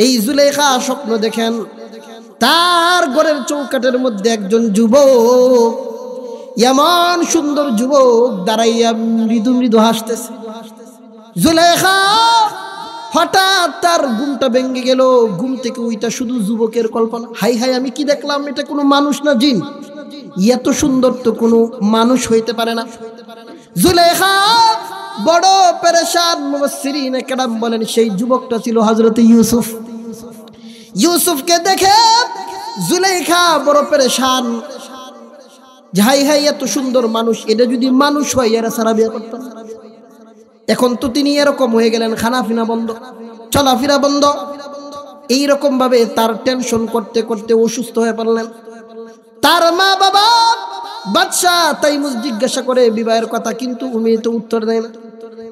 এই জুলেখা স্বপ্ন দেখেন তার ঘরের চৌকাঠের মধ্যে একজন যুবক, এমন সুন্দর যুবক দাঁড়াইয়া মৃদু মৃদু হাসতেছে। জুলেখা হঠাৎ তার ঘুমটা ভেঙে গেল। ঘুম থেকে ওইটা শুধু যুবকের কল্পনা। হাই হাই, আমি কি দেখলাম? এটা কোনো মানুষ না জিন? এত সুন্দর তো কোনো মানুষ হইতে পারে না। জুলেখা বড় পেরেশান। মুফাসসিরিনে কেরাম বলেন সেই যুবকটা ছিল হযরত ইউসুফ। ইউসুফকে দেখে জুলেখা বড় পেরেশান। হাই হাই, এত সুন্দর মানুষ, এটা যদি মানুষ হয় এরা সারা বিয়ে করতাম। এখন তো তিনি এরকম হয়ে গেলেন, খানাফিনা বন্ধ, চলাফেরা বন্ধ। এইরকম ভাবে তার টেনশন করতে করতে অসুস্থ হয়ে পড়লেন। তার মা বাবা বাদশাহ তাইমুস জিজ্ঞাসা করে বিবাহের কথা, কিন্তু উনি তো উত্তর দেয় না।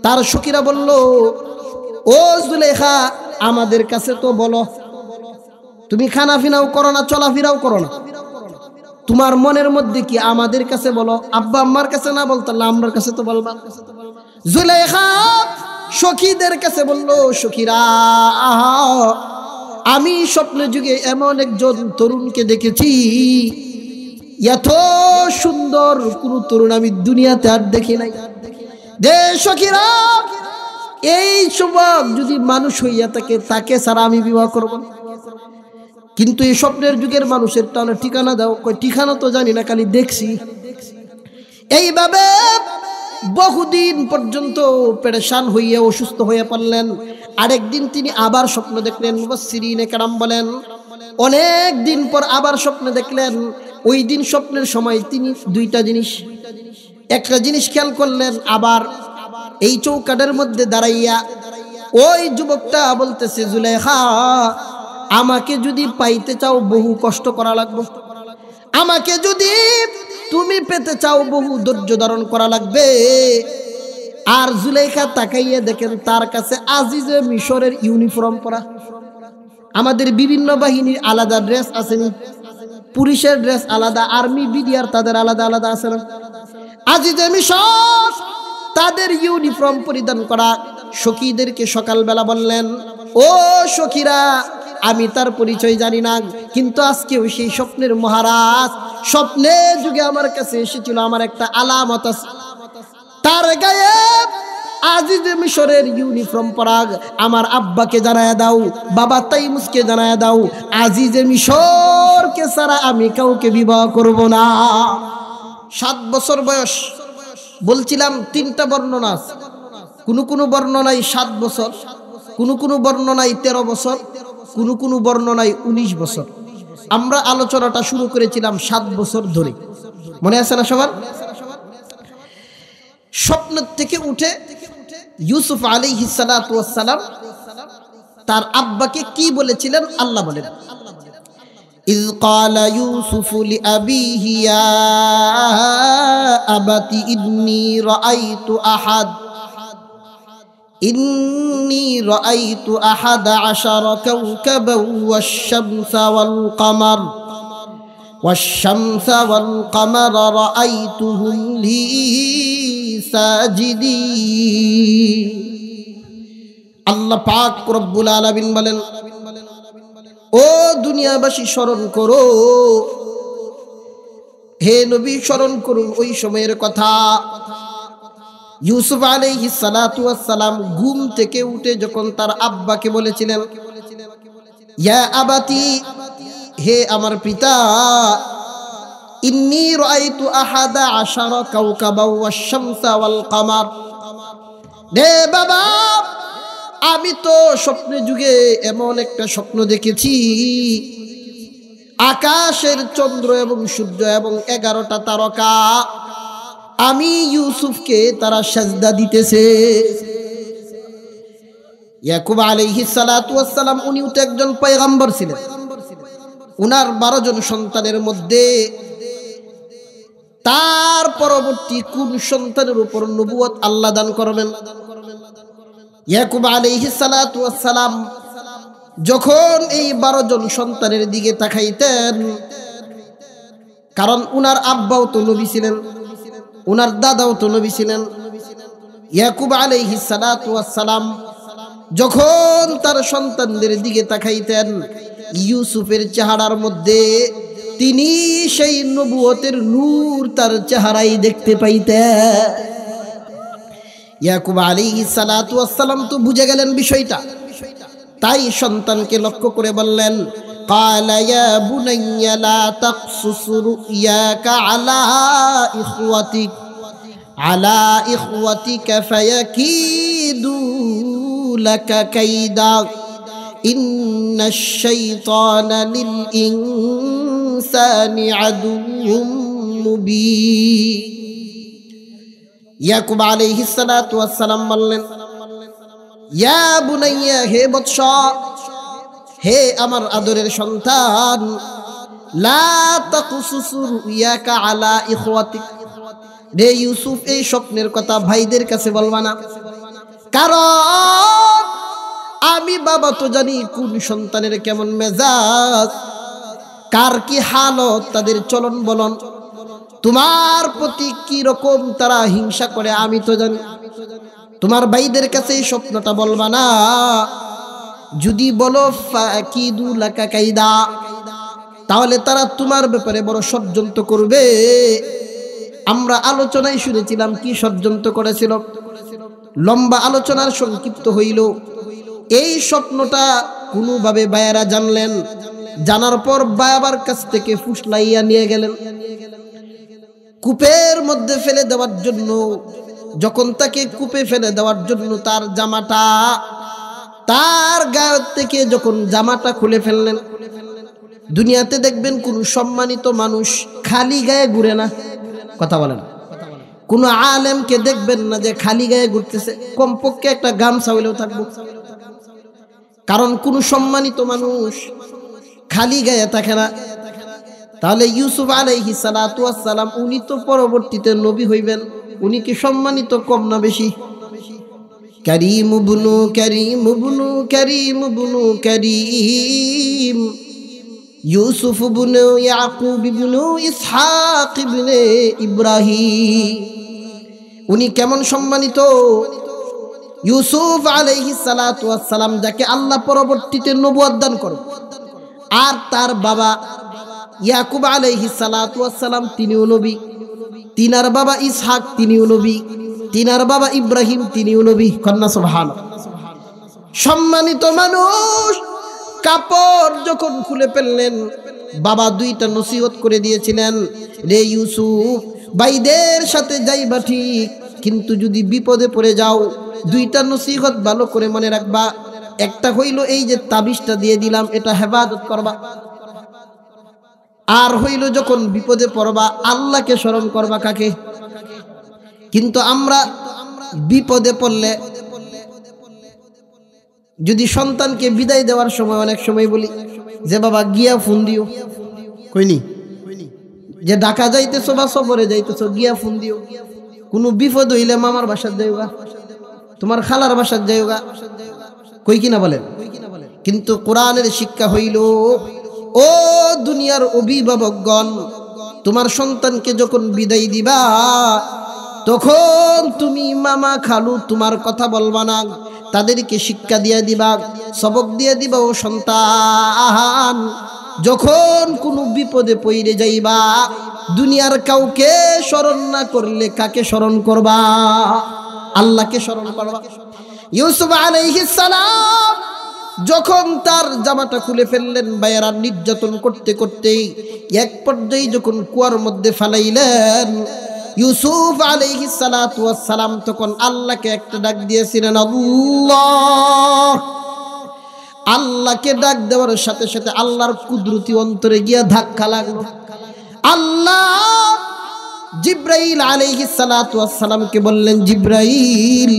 তার সখীরা বলল, ও জুলেখা, আমাদের কাছে তো বলো, তুমি খানাফিনাও করো না, চলাফেরাও করো না, তোমার মনের মধ্যে কি? আমাদের কাছে বলো, আব্বা আম্মার কাছে না বলতো, আমরার কাছে তো বলবা। জুলেখা সখীদের কাছে বলল, সখীরা, আমি স্বপ্নে যুগে এমন একজন তরুণকে দেখেছি, এত সুন্দর কোন তরুণ আমি দুনিয়াতে আর দেখি নাই। যে সখীরা, এই যুবক যদি মানুষ হইয়া থাকে, তাকে ছাড়া আমি বিবাহ করব না। কিন্তু এই স্বপ্নের যুগের মানুষের টানা ঠিকানা দাও। কই ঠিকানা তো জানি না, খালি দেখছি। এইভাবে বহুদিন পর্যন্ত পেরেশান হইয়া অসুস্থ হয়ে পড়লেন। আরেকদিন তিনি আবার স্বপ্ন দেখলেন। মুফাসসিরিনে কেরাম বলেন অনেক দিন পর আবার স্বপ্ন দেখলেন। ওই দিন স্বপ্নের সময় তিনি দুইটা জিনিস, একটা জিনিস খেয়াল করলেন। আবার এই চৌকাঠের মধ্যে দাঁড়াইয়া ওই যুবকটা বলতেছে, জুলেখা, আমাকে যদি পাইতে চাও বহু কষ্ট করা লাগবে, আমাকে যদি তুমি পেতে চাও বহু ধৈর্য ধারণ করা লাগবে। আর জুলেখা তাকাইয়া দেখেন তার কাছে আজিজে মিশরের ইউনিফর্ম পরা। আমাদের বিভিন্ন বাহিনীর আলাদা ড্রেস আসেনি, পুলিশের ড্রেস আলাদা, আর্মি বিডিআর তাদের আলাদা আলাদা আছে না? আজিজে মিশর তাদের ইউনিফর্ম পরিধান করা। সখীদেরকে সকালবেলা বললেন, ও সখীরা, আমি তার পরিচয় জানি না, কিন্তু আজকেও সেই স্বপ্নের মহারাজ স্বপ্নে যুগে আমার কাছে এসেছিল। আমার একটা আলামত আছে, তার গায়ে আজিজে মিশরের ইউনিফর্ম পরা। আমার আব্বাকে জানায়া দাও, বাবা তাইমুসকে জানায়া দাও, আজিজে মিশরকে ছাড়া আমি কাউকে বিবাহ করব না। 7 বছর বয়স। বলছিলাম 3টা বর্ণনা আছে। কোন বর্ণনায় 7 বছর, কোন বর্ণনায় 13 বছর, কোন বর্ণনায় 19 বছর। আমরা আলোচনাটা শুরু করেছিলাম 7 বছর ধরে, মনে আছে না সবার? স্বপ্ন থেকে উঠে ইউসুফ আলাইহিস সালাতু ওয়াস সালাম তার আব্বাকে কি বলেছিলেন আল্লাহ বলেন, ইয ক্বালা ইউসুফু লিআবিহি ইয়া আবাতি ইন্নী রাআইতু আহাদা আশারা কাওকাবান ওয়াশ-শামসা ওয়াল কামারা রাআইতুহুম লি সাজিদিন। আল্লাহ পাক রব্বুল আলামিন বলেন, ও দুনিয়াবাসী স্মরণ করো, হে নবী স্মরণ করুন ওই সময়ের কথা। ইউসুফ আলাইহিস সালাতু ওয়াস সালাম ঘুম থেকে উঠে যখন তার আব্বাকে বলেছিলেন, ইয়া আবাতি, হে আমার পিতা, ইন্নী রাআইতু আহাদা আশারা কাওকাবান ওয়াশ-শামসা ওয়াল কামার, রে বাবা, আমি তো স্বপ্নে যুগে এমন একটা স্বপ্ন দেখেছি, আকাশের চন্দ্র এবং সূর্য এবং 11টা তারকা আমি ইউসুফকে তারা সাজদা দিতেছে। ইয়াকুব আলাইহিস সালাতু ওয়াস সালাম উনিও তো একজন পয়গম্বর ছিলেন। উনার 12 জন সন্তানের মধ্যে তার পরবর্তী কোন সন্তানের উপর নবুয়ত আল্লাহ দান করবেন? ইয়াকুব আলাইহিস সালাতু ওয়াস সালাম যখন এই 12 জন সন্তানের দিকে তাকাইতেন, কারণ উনার আব্বাও তো নবী ছিলেন, উনার দাদাও তো নবী ছিলেন। ইয়াকুব আলাইহিস সালাতু ওয়াস সালাম যখন তার সন্তানদের দিকে তাকাইতেন ইউসুফের চেহারার মধ্যে তিনি সেই নবুয়তের নূর তার চেহারায় দেখতে পাইতেন। ইয়াকুব আলাইহিস সালাতু ওয়াস সালাম তো বুঝে গেলেন বিষয়টা, তাই সন্তানকে লক্ষ্য করে বললেন, قال يا بني لا تقصص رؤياك على إخوتك فيكيدوا لك كيدا إن الشيطان للإنسان عدو مبين। ইয়াকুব আলাইহিস সালাতু ওয়াস সালাম বললেন, ইয়া বুনাইয়া, হে বৎস, হে আমার আদরের সন্তান, লা তাকুসুস রুয়াকা আলা ইখওয়াতিক, রে ইউসুফ এই স্বপ্নের কথা ভাইদের কাছে বলবা না, কারণ আমি বাবা তো জানি কোন সন্তানের কেমন মেজাজ, কার কি হালত, তাদের চলন বলন, তোমার প্রতি কি রকম তারা হিংসা করে আমি তো জানি। তোমার ভাইদের কাছে এই স্বপ্নটা বলবা না, যদি বলো ফাকিদু লাকা কাইদা, তাহলে তারা তোমার ব্যাপারে বড় ষড়যন্ত্র করবে। আমরা আলোচনায় শুনেছিলাম কি ষড়যন্ত্র করেছিল, লম্বা আলোচনার সংক্ষিপ্ত হইল। এই স্বপ্নটা কোনোভাবে বায়ারা জানলেন, জানার পর বাবার কাছ থেকে ফুসলাইয়া নিয়ে গেলেন কূপের মধ্যে ফেলে দেওয়ার জন্য। যখন তাকে কূপে ফেলে দেওয়ার জন্য তার জামাটা, তার গায়ের থেকে যখন জামাটা খুলে ফেললেন, দুনিয়াতে দেখবেন কোন সম্মানিত মানুষ খালি গায়ে ঘুরে না, কথা বলেন, কোন আলেমকে দেখবেন না যে খালি গায়ে ঘুরতেছে, কমপক্ষে একটা গামছা হইলেও থাকবো। কারণ কোন সম্মানিত মানুষ খালি গায়ে থাকে না। তাহলে ইউসুফ আলাইহিস সালাতু ওয়াস সালাম উনি তো পরবর্তীতে নবী হইবেন, উনি কি সম্মানিত কম না বেশি? করিম ইবনু করিম ইবনু করিম ইবনু করিম, ইউসুফ ইবনু ইয়াকুব ইবনু ইসহাক ইবনে ইব্রাহিম, উনি কেমন সম্মানিত। ইউসুফ আলাইহিস সালাতু ওয়াস সালাম যাকে আল্লাহ পরবর্তীতে নবুয়ত দান করেন, আর তার বাবা ইয়াকুব আলাইহিস সালাতু ওয়াস সালাম তিনিও নবী, তিনার বাবা ইসহাক তিনিও নবী, তিনার বাবা ইব্রাহিম তিনিও নবী। কন্যা সুবহানাল্লাহ। সম্মানিত মানুষ কাপড় যখন খুলে ফেললেন, বাবা দুইটা নসিহত করে দিয়েছিলেন, রে ইউসুফ, ভাইদের সাথে যাইবা ঠিক, কিন্তু যদি বিপদে পড়ে যাও দুইটা নসিহত ভালো করে মনে রাখবা। একটা হইল এই যে তাবিজটা দিয়ে দিলাম, এটা হেফাজত করবা, আর হইল যখন বিপদে পড়বা আল্লাহকে স্মরণ করবা। কাকে? কিন্তু আমরা বিপদে পড়লে যদি সন্তানকে বিদায় দেওয়ার সময় অনেক সময় বলি যে বাবা গিয়া ফোন দিও, কইনি যে ঢাকা যাইতেছো বা সফরে যাইতেছো, গিয়া ফোন দিও। কোনো বিপদ হইলে মামার বাসার যাইবা, তোমার খালার বাসার যাইবা, কই কিনা বলেন। কিন্তু কোরআনের শিক্ষা হইল, ও দুনিয়ার অভিভাবকগণ, তোমার সন্তানকে যখন বিদায় দিবা তখন তুমি মামা খালু তোমার কথা বলবা না, তাদেরকে শিক্ষা দিয়ে দিবা, সবক দিয়ে দিবা। ও সন্তান, যখন কোনো বিপদে পড়ে যাইবা দুনিয়ার কাউকে স্মরণ না করলে কাকে স্মরণ করবা? আল্লাহকে স্মরণ করবা। ইউসুফ আলাইহিস সালাম যখন তার জামাটা খুলে ফেললেন, ভাইয়েরা নির্যাতন করতে করতে এক পর্যায়ে যখন কুয়ার মধ্যে ফেলাইলেন, ইউসুফ আলাইহিস সালাতু ওয়াস সালাম তখন আল্লাহকে একটা ডাক দিয়েছিলেন, আল্লাহ। আল্লাহকে ডাক দেওয়ার সাথে সাথে আল্লাহর কুদরতি অন্তরে গিয়া ধাক্কা লাগলো। আল্লাহ জিব্রাইল আলাইহিস সালাতু ওয়াস সালামকে বললেন, জিব্রাইল,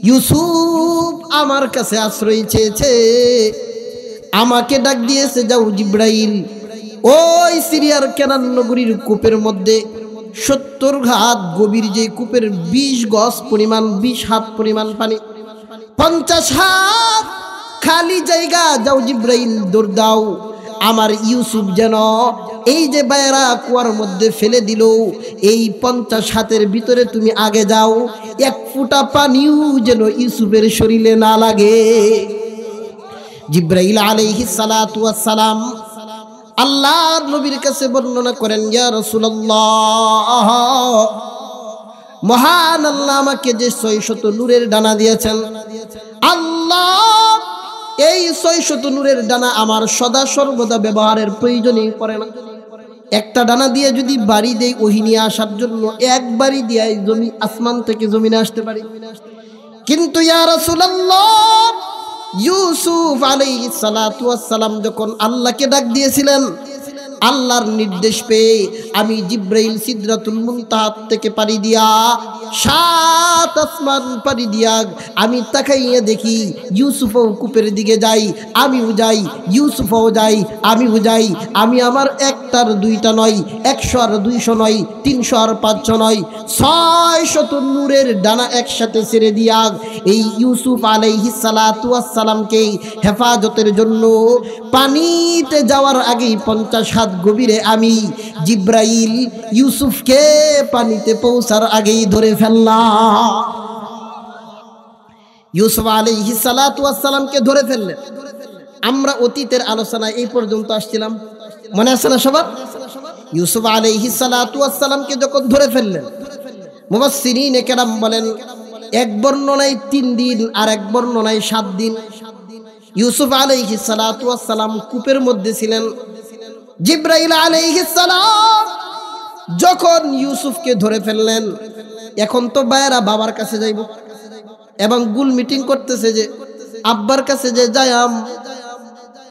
ইউসুফ আমার কাছে আশ্রয় চেয়েছে, আমাকে ডাক দিয়েছে, যাও জিব্রাইল ওই সিরিয়ার কেনান নগরীর কূপের মধ্যে 70 হাত গভীর যে কূপের 20 গজ পরিমাণ, 20 হাত পরিমাণ পানি, 50 হাত খালি জায়গা, যাও জিব্রাইল দৌড় দাও, আমার ইউসুফ যেন এই যে বাইরা কুয়ার মধ্যে ফেলে দিল, এই 50 হাতের ভিতরে তুমি আগে যাও, এক ফোঁটা পানিও যেন ইউসুফের শরীরে না লাগে। জিব্রাইল আলাইহিস সালাতু ওয়াস সালাম আল্লাহর নবীর কাছে বর্ণনা করেন, ইয়া রাসূলুল্লাহ, মহান আল্লাহ আমাকে যে 600 নূরের ডানা দিয়েছেন, আল্লাহ এই 600 নূরের ডানা আমার সদা সর্বদা ব্যবহারের প্রয়োজনই পড়ে না। একটা ডানা দিয়ে যদি বাড়ি দেই ওহি নিয়ে আসার জন্য, এক বাড়ি দিয়ে জমি আসমান থেকে জমিনে আসতে পারি। কিন্তু ইয়া রাসূলুল্লাহ, ইউসুফ আলাইহিস সালাতু ওয়াস সালাম যখন আল্লাহকে ডাক দিয়েছিলেন, আল্লাহর নির্দেশ পেয়ে আমি জিব্রাইল সিদরাতুল মুনতাহা থেকে পাড়ি দিয়া 7 আসমান পাড়ি দিয়া আমি তাকাইয়া দেখি ইউসুফও কূপের দিকে যাই, আমিও যাই, ইউসুফও যাই, আমিও যাই। আমি আমার একটার দুইটা নয়, 100 আর 200 নয়, 300 আর 500 নয়, 600 নূরের ডানা একসাথে ছেড়ে দিয়া এই ইউসুফ আলাইহিস সালাতু ওয়াস সালামকে হেফাজতের জন্য পানিতে যাওয়ার আগেই 50 হাত গভীরে আমি জিব্রাইল ইউসুফকে পানিতে পৌঁছার আগেই ধরে ফেললাম। ইউসুফ আলাইহিস সালাতু ওয়াস সালামকে ধরে ফেললেন। আমরা অতীতের আলোচনায় এই পর্যন্ত আসছিলাম, মনে আছে না সবার? ইউসুফ আলাইহিস সালাতু ওয়াস সালামকে যখন ধরে ফেললেন, মুফাসসিরিনে কেরাম বলেন এক বর্ণনায় 3 দিন আর এক বর্ণনায় 7 দিন ইউসুফ আলাইহিস সালাতু ওয়াস সালাম কূপের মধ্যে ছিলেন। জিব্রাইল আলাইহিস সালাম যখন ইউসুফকে ধরে ফেললেন, এখন তো বাইরা বাবার কাছে যাইব এবং গুল মিটিং করতেছে যে আব্বার কাছে যে যাইম,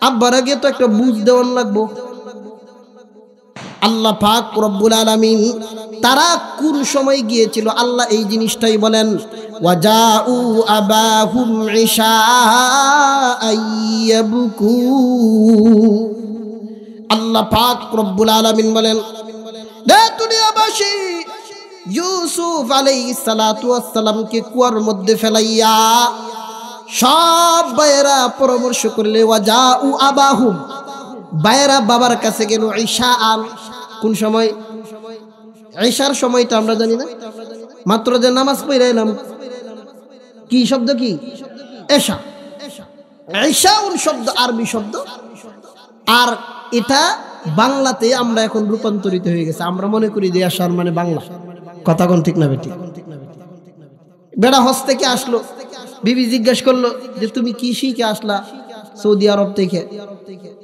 আব্বার আগে তো একটা বুঝ দেওয়ান লাগবো। আল্লাহ পাক রব্বুল আলামিন তারা কোন সময় গিয়েছিল, আল্লাহ এই জিনিসটাই বলেন, ওয়াজাউ আবাহুম ইশাআন ইয়াবকু। আল্লাহ পাক রব্বুল আলামিন বলেন, হে দুনিয়াবাসী, ইউসুফ আলাইহিস সালাতু ওয়াস সালামকে কুয়ার মধ্যে ফেলাইয়া সব ভাইয়েরা পরামর্শ করলে, ওয়াজাউ আবাহুম, ভাইয়েরা বাবার কাছে গেল ইশাআন। কোন সময়? ঈশার সময়টা আমরা জানি না, মাত্র যে নামাজ পড়ে এলাম, কি শব্দ? কি? এশা। ঈশাউন শব্দ আরবি শব্দ, আর এটা বাংলাতে আমরা এখন রূপান্তরিত হয়ে গেছে। আমরা মনে করি যে এশার মানে বাংলা। কথা কোন ঠিক না বেটি? বেড়া হজ থেকে আসলো, বিবি জিজ্ঞেস করলো যে তুমি কি শিখে আসলা সৌদি আরব থেকে,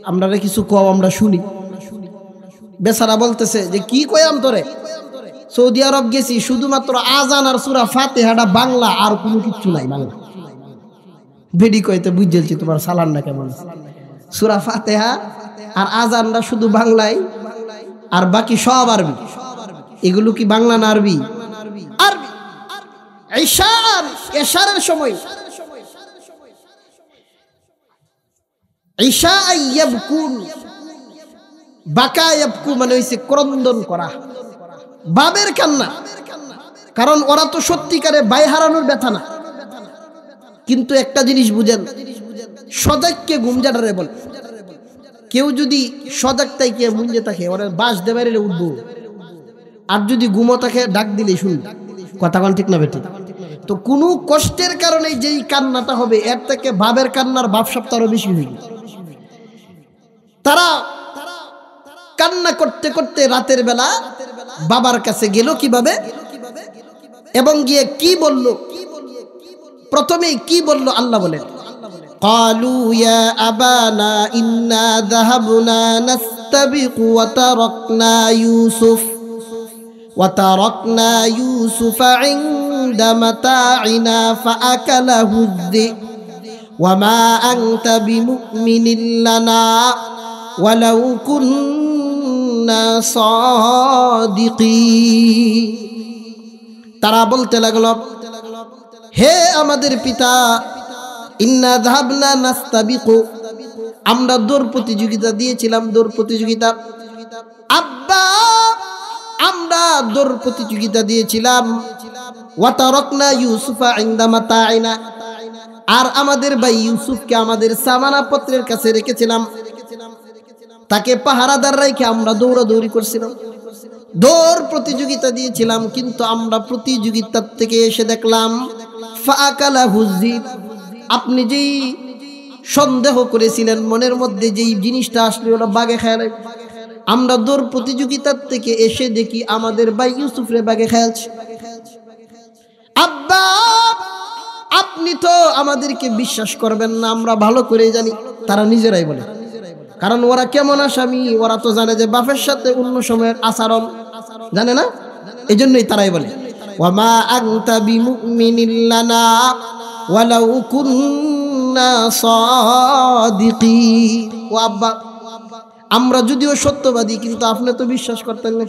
আমরা কিছু কও, আমরা শুনি। বেচারা বলতেছে যে কি কয়াম তোরে, সৌদি আরব গেছি, শুধুমাত্র আজান আর সূরা ফাতিহাটা বাংলা, আর কোনো কিছু নাই বাংলা। বেডি কইতে বুঝেছি তোমার সালান না কেমন, সূরা ফাতিহা আর আজানটা শুধু বাংলায়, আর বাকি সব আরবি। এগুলো কি বাংলা না আরবি? আরবি। এশারের সময় ঈশা ইয়াবকুন, বাকা ইয়াবকু মানে হইছে ক্রন্দন করা, বাবের কান্না। কারণ ওরা তো সত্যিকারে বাই হারানোর ব্যথা না, কিন্তু একটা জিনিস বুঝেন, সজাগকে গুমজাটারে বলে। কেউ যদি সজাগ তাইকে মুঞ্জে থাকে, ওরা বাস দেবারে উঠবো, আর যদি গুমো থাকে ডাক দিলে শুন। কথা কোন ঠিক না বেটি? তো কোনো কষ্টের কারণে যেই কান্নাটা হবে, এর থেকে বাবের কান্নার ভাব সপ্তাহ আরো বেশি হয়ে গেছে। তারা কান্না করতে করতে রাতের বেলা বাবার কাছে গেল কিভাবে, এবং গিয়ে কি বলল? প্রথমে কি বলল আল্লাহ বলেন, ক্বালু ইয়া আবানা ইন্না যাহাবনা নাস্তাবিকু ওয়া তারাকনা ইউসুফা ইনদা মাতাইনা ফাআকালাহু الذئب ওয়ামা আনতা বিমুমিনিন লানা ওয়ালাউ কুন্না সাদিকিন। তারা বলতে লাগলো, হে আমাদের পিতা, ইন্না যাহাবনা নাস্তাবিকু, আমরা দৌড় প্রতিযোগিতা দিয়েছিলাম, দৌড় প্রতিযোগিতা। আব্বা, আমরা দৌড় প্রতিযোগিতা দিয়েছিলাম। ওয়া তারাকনা ইউসুফা ইনদা মাতাইনা, আর আমাদের ভাই ইউসুফকে আমাদের সামানাপত্রের কাছে রেখেছিলাম। তাকে পাহারাদার রেখে আমরা দৌড়াদৌড়ি করছিলাম, দৌড় প্রতিযোগিতা দিয়েছিলাম, কিন্তু আমরা প্রতিযোগিতার থেকে এসে দেখলাম ফাকালা হুযিব, আপনি যেই সন্দেহ করেছিলেন মনের মধ্যে যেই জিনিসটা আসলে ওরা বাগে খায়, আমরা দৌড় প্রতিযোগিতার থেকে এসে দেখি আমাদের ভাই ইউসুফরে বাগে খায়ালছে। আব্বা, আপনি তো আমাদেরকে বিশ্বাস করবেন না, আমরা ভালো করে জানি। তারা নিজেরাই বলে, কারণ ওরা কেমন আসামি ওরা তো জানে যে বাপের সাথে অন্য সময়ের আচরণ জানে না, এই জন্যই তারাই বলে ওয়ামা আনতা বিমুমিনিন লানা ওয়ালাউ কুন্না সাদিকিন। ও আব্বা, আমরা যদিও সত্যবাদী কিন্তু আপনি তো বিশ্বাস করতেন না।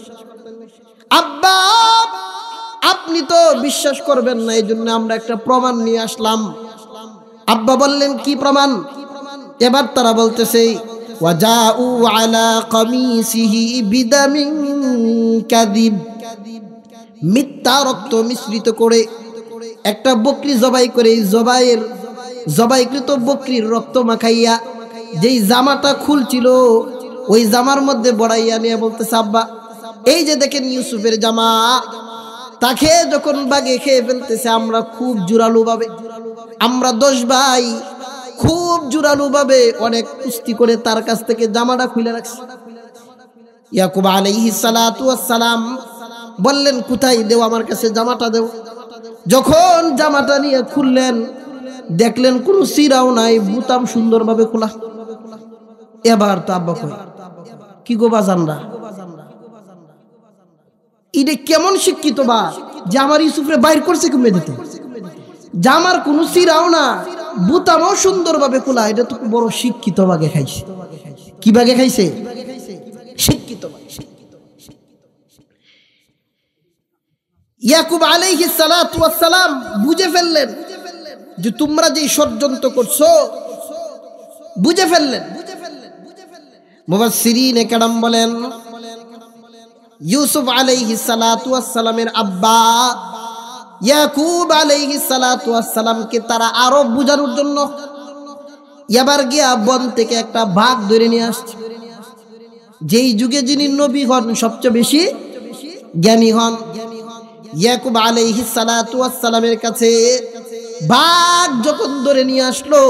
আব্বা, আপনি তো বিশ্বাস করবেন না, এই জন্য আমরা একটা প্রমাণ নিয়ে আসলাম। আব্বা বললেন কি প্রমাণ? এবার তারা বলতেছে ওয়াজাউ আলা কামিসিহি বিদামিন কাযিব, মিথ্যা রক্ত মিশ্রিত করে একটা বকরি জবাই করে জবাইকৃত বকরির রক্ত মাখাইয়া যেই জামাটা খুলছিল ওই জামার মধ্যে বড়াইয়া নিয়ে বলতেছে আব্বা, এই যে দেখেন ইউসুফের জামা। তাকে যখন বাগে খেয়ে ফেলতেছে আমরা খুব জোরালো ভাবে, আমরা 10 ভাই খুব জোরালো ভাবে অনেক কুস্তি করে তার কাছ থেকে জামাটা খুলে রাখছি। ইয়াকুব আলাইহিস সালাতু ওয়াস সালাম বললেন কোথায় দেও, আমার কাছে জামাটা দেও। যখন জামাটা নিয়ে খুললেন দেখলেন কোনো সিরাও নাই, বুতাম সুন্দরভাবে খোলা। এবার তো আব্বা কই কি গো বাজানরা, এটা কেমন শিক্ষিত বা যে আমার ইউসুফরে বাইর করছে কমে দিতে, জামার কোনো সিরাও না, বুতামও সুন্দরভাবে খোলা। এটা তো বড় শিক্ষিত বাগে খাইছে। কি বাগে খাইছে? শিক্ষিত। ইয়াকুব আলাইহিস সালাতু ওয়াস সালাম বুঝে ফেললেন যে তোমরা যে ষড়যন্ত্র করছো, বুঝে ফেললেন। মুফাসসিরিনে কেরাম বলেন ইউসুফ আলাইহিস সালাতু ওয়াস সালামের আব্বা ইয়াকুব আলাইহিস সালাতু ওয়াস সালামকে তারা আরো বুঝানোর জন্য এবার গিয়া বন থেকে একটা বাঘ ধরে নিয়ে আসছে। যেই যুগে যিনি নবী হন সবচেয়ে বেশি জ্ঞানী হন, ইয়াকুব আলাইহিস সালাতু ওয়াস সালামের কাছে বাঘ যখন ধরে নিয়ে আসলো,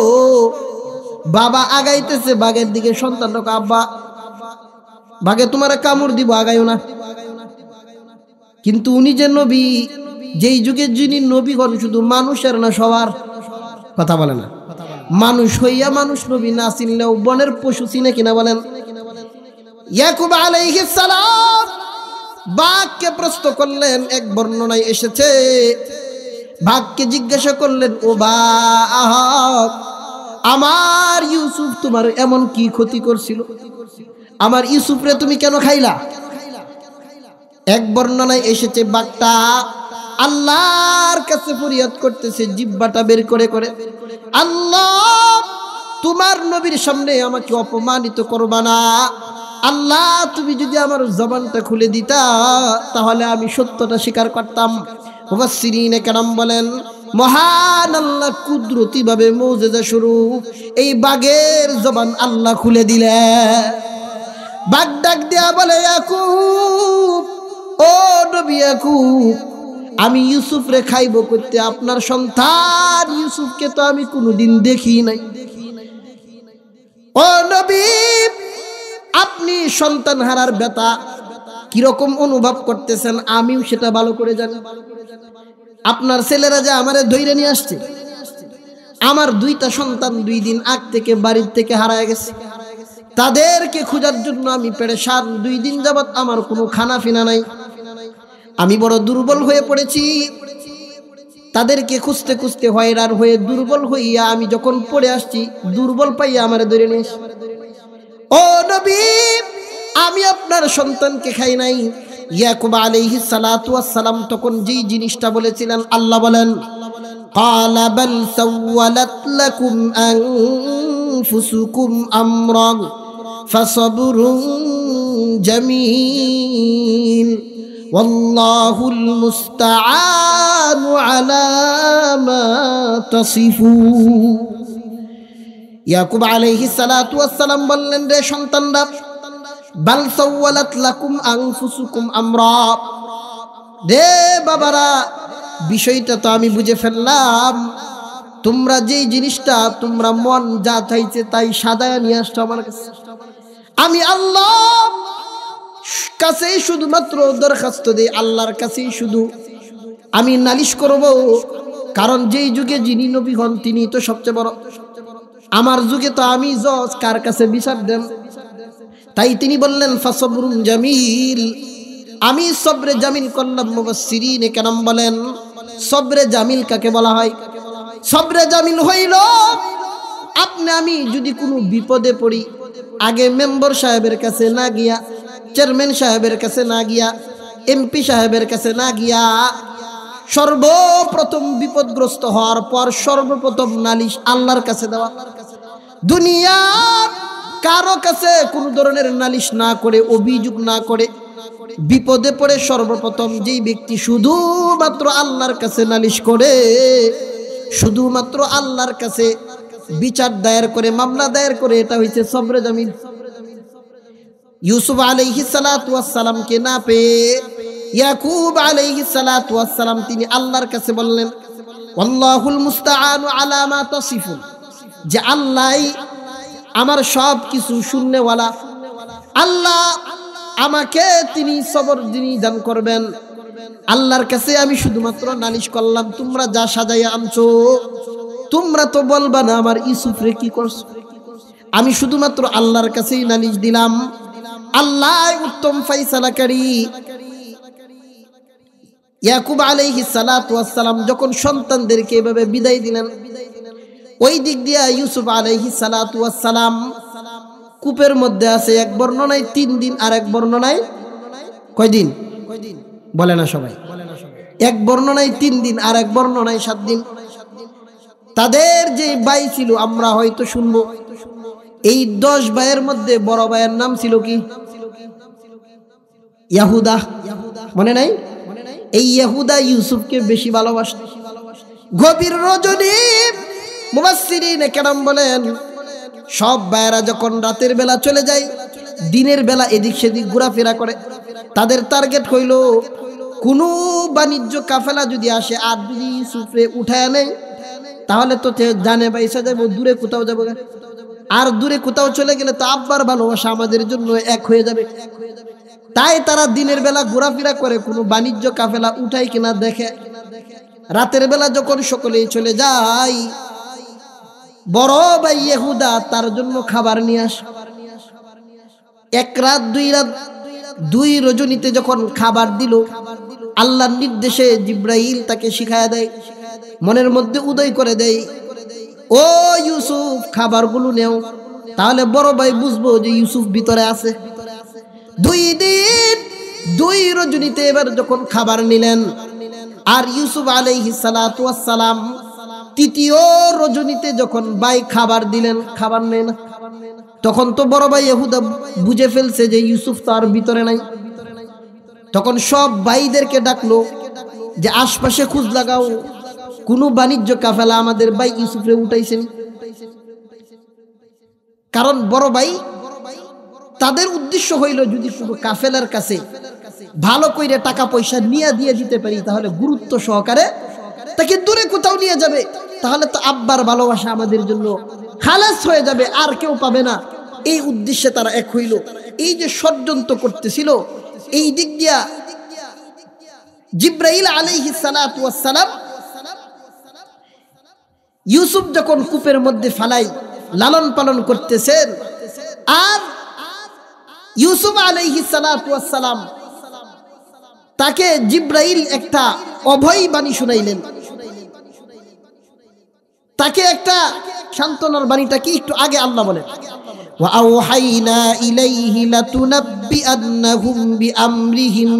বাবা আগাইতেছে বাঘের দিকে, সন্তানটাকে আব্বা বাঘে তোমার কামড় দিব, আগাইও না। কিন্তু উনি যে নবী, যেই যুগে যিনি নবী হন শুধু মানুষের না সবার, কথা বলে না, মানুষ হইয়া মানুষ নবী না চিনলেও বনের পশু চিনে কিনা বলেন। ইয়াকুব আলাইহিস সালাম বাঘকে প্রশ্ন করলেন, এক বর্ণনায় এসেছে বাঘকে জিজ্ঞাসা করলেন ও বাঘ, আমার ইউসুফ তোমার এমন কি ক্ষতি করছিল, আমার ইউসুফরে তুমি কেন খাইলা? এক বর্ণনায় এসেছে বাঘটা আল্লাহর কাছে ফরিয়াদ করতেছে জিহ্বাটা বের করে করে, আল্লাহ তোমার নবীর সামনে আমাকে অপমানিত করবা না, আল্লাহ তুমি যদি আমার জবানটা খুলে দিতা তাহলে আমি সত্যটা স্বীকার করতাম। মুফাসসিরিনে কেরাম বলেন মহান আল্লাহ কুদরতি ভাবে মুজিজা স্বরূপ এই বাঘের জবান আল্লাহ খুলে দিলেন। বাঘ ডাক দিয়া বলে ইয়াকুব, ও নবী ইয়াকুব, আমি ইউসুফ রে খাইব করতে, আপনার সন্তান ইউসুফকে তো আমি কোনোদিন দেখি নাই। ও নবী, আপনি সন্তান হারার ব্যথা কিরকম অনুভব করতেছেন আমিও সেটা ভালো করে জানি। আপনার ছেলেরা যে আমারে ধইরে নিয়ে আসছে, আমার 2টা সন্তান 2 দিন আগ থেকে বাড়ির থেকে হারায় গেছে, তাদেরকে খোঁজার জন্য আমি পেরেশান। 2 দিন যাবত আমার কোনো খানা ফিনা নাই, আমি বড় দুর্বল হয়ে পড়েছি। তাদেরকে খুঁজতে খুঁজতে হয়রান হয়ে দুর্বল হইয়া আমি যখন পড়ে আসছি, দুর্বল পাইয়া আমারে ধরে নিয়ে এসে, ও নবী আমি আপনার সন্তানকে খাই নাই। ইয়াকুব আলাইহিস সালাতু ওয়াস সালাম তখন যেই জিনিসটা বলেছিলেন আল্লাহ বলেন ক্বালা বাল সাওয়ালাত লাকুম আনফুসুকুম আমরান ফাসাবরুন জামিল ওয়াল্লাহুল মুস্তাআনু আলা মা তাসিফুন। ইয়াকুব আলাইহিস সালাতু ওয়াস সালাম বললেন, রে সন্তানরা, বাল সাওয়ালাত লাকুম আনফুসুকুম আমরা। রে বাবারা, বিষয়টা তো আমি বুঝে ফেললাম, তোমরা যেই জিনিসটা তোমরা মন যা চাইছে তাই সাজায় নিয়ে আসছো আমার কাছে, আমি আল্লাহ কাছেই শুধুমাত্র দরখাস্ত দিই, আল্লাহর কাছেই শুধু আমি নালিশ করব। কারণ যেই যুগে যিনি নবী হন তিনি তো সবচেয়ে বড়। আমার যুগে তো আমি জজ, কার কাছে বিচার দেন? তাই তিনি বললেন ফাসবরুন জামিল, আমি সবরে জামিল করলাম। মুফাসসিরিন কেরাম বলেন সবরে জামিল কাকে বলা হয়? সবরে জামিল হইল আপনি আমি যদি কোনো বিপদে পড়ি, আগে মেম্বার সাহেবের কাছে না গিয়া, চেয়ারম্যান সাহেবের কাছে না গিয়া, এমপি সাহেবের কাছে না গিয়া, সর্বপ্রথম বিপদগ্রস্ত হওয়ার পর সর্বপ্রথম নালিশ আল্লাহর কাছে দেওয়া। দুনিয়ার কারো কাছে কোনো ধরনের নালিশ না করে, অভিযোগ না করে, বিপদে পড়ে সর্বপ্রথম যেই ব্যক্তি শুধুমাত্র আল্লাহর কাছে নালিশ করে, শুধুমাত্র আল্লাহর কাছে বিচার দায়ের করে, মামলা দায়ের করে, এটা হইছে সবরে জামিল। ইউসুফ আলাইহিস সালাতু ওয়াস সালামকে না পেয়ে ইয়াকুব আলাইহিস সালাতু ওয়াস সালাম তিনি আল্লাহর কাছে বললেন আল্লাহুল মুস্তাআনু আলা মা তাসিফুন, যে আল্লাহ আমার সব কিছু শুননেওয়ালা, আল্লাহ আমাকে তিনি সবর যিনি দান করবেন। আল্লাহর কাছে আমি শুধুমাত্র নালিশ করলাম, তোমরা যা সাজাইয়া আনছো তোমরা তো বলবা না আমার ইউসুফ রে কি করছো। আমি শুধুমাত্র আল্লাহর কাছেই নালিশ দিলাম, আল্লাহ উত্তম ফায়সালাকারী। ইয়াকুব আলাইহিস সালাতু ওয়াস সালাম যখন সন্তানদেরকে এভাবে বিদায় দিলেন, ওই দিক দিয়া ইউসুফ আলাইহিস সালাতু ওয়াস সালাম কূপের মধ্যে আছে। এক বর্ণনায় 3 দিন, আর এক বর্ণনায় কয়দিন বলে না সবাই? এক বর্ণনায় 3 দিন, আর এক বর্ণনায় 7 দিন। তাদের যে ভাই ছিল আমরা হয়তো শুনবো, এই 10 ভাইয়ের মধ্যে বড় ভাইয়ের নাম ছিল কি? ইয়াহুদা। মনে নাই? এই ইয়াহুদা ইউসুফকে বেশি ভালোবাসত। গভীর রজনী মুফাসসিরিন কেরাম বলেন সব ভাইয়েরা যখন রাতের বেলা চলে যায়, দিনের বেলা এদিক সেদিক ঘোরাফেরা করে, তাদের টার্গেট হইল কোনো বাণিজ্য কাফেলা যদি আসে আর যদি ইউসুফরে উঠায় নেয় তাহলে তো জানে বাইসা যাবো, দূরে কোথাও যাবো। আর দূরে কোথাও চলে গেলে তো আব্বার ভালোবাসা আমাদের জন্য এক হয়ে যাবে। তাই তারা দিনের বেলা ঘোরাফেরা করে, কোনো বাণিজ্য কাফেলা উঠায় কিনা দেখে। রাতের বেলা যখন সকলেই চলে যায়, বড় ভাই ইহুদা তার জন্য খাবার নিয়ে আসে। 1 রাত 2 রাত 2 রজনীতে যখন খাবার দিল, আল্লাহর নির্দেশে জিব্রাইল তাকে শিখায়া দেয়, মনের মধ্যে উদয় করে দেয়, ও ইউসুফ খাবারগুলো নেও, তাহলে বড় ভাই বুঝবো যে ইউসুফ ভিতরে আছে। 2 দিন 2 রজনীতে এবার যখন খাবার নিলেন, আর ইউসুফ আলাইহিস সালাতু ওয়াস সালাম 3য় রজনীতে যখন ভাই খাবার দিলেন, খাবার নেই না, তখন তো বড় ভাই ইহুদা বুঝে ফেলছে যে ইউসুফ তো আর ভিতরে নাই। তখন সব ভাইদেরকে ডাকলো যে আশপাশে খোঁজ লাগাও, কোনো বাণিজ্য কাফেলা আমাদের ভাই ইউসুফরে উঠাইছেন। কারণ বড় ভাই তাদের উদ্দেশ্য হইল যদি পুরো কাফেলার কাছে ভালো কইরে টাকা পয়সা নিয়ে দিয়ে দিতে পারি, তাহলে গুরুত্ব সহকারে তাকে দূরে কোথাও নিয়ে যাবে, তাহলে তো আব্বার ভালোবাসা আমাদের জন্য খালাস হয়ে যাবে, আর কেউ পাবে না। এই উদ্দেশ্যে তারা এক হইল। এই যে ষড়যন্ত্র করতেছিল, এই দিক দিয়া জিব্রাইল আলাইহিস সালাতু ওয়াস সালাম ইউসুফ যখন কূপের মধ্যে ফালাই লালন পালন করতেছেন, আর ইউসুফ আলাইহিস সালাতু ওয়াস সালাম তাকে জিব্রাইল একটা অভয় বাণী শুনাইলেন, তাকে একটা সান্ত্বনার বাণীটা কি একটু আগে আল্লাহ বলেন, ওয়া আওহাইনা ইলাইহি লাতুনাব্বিআন্নাহুম বিআমরিহিম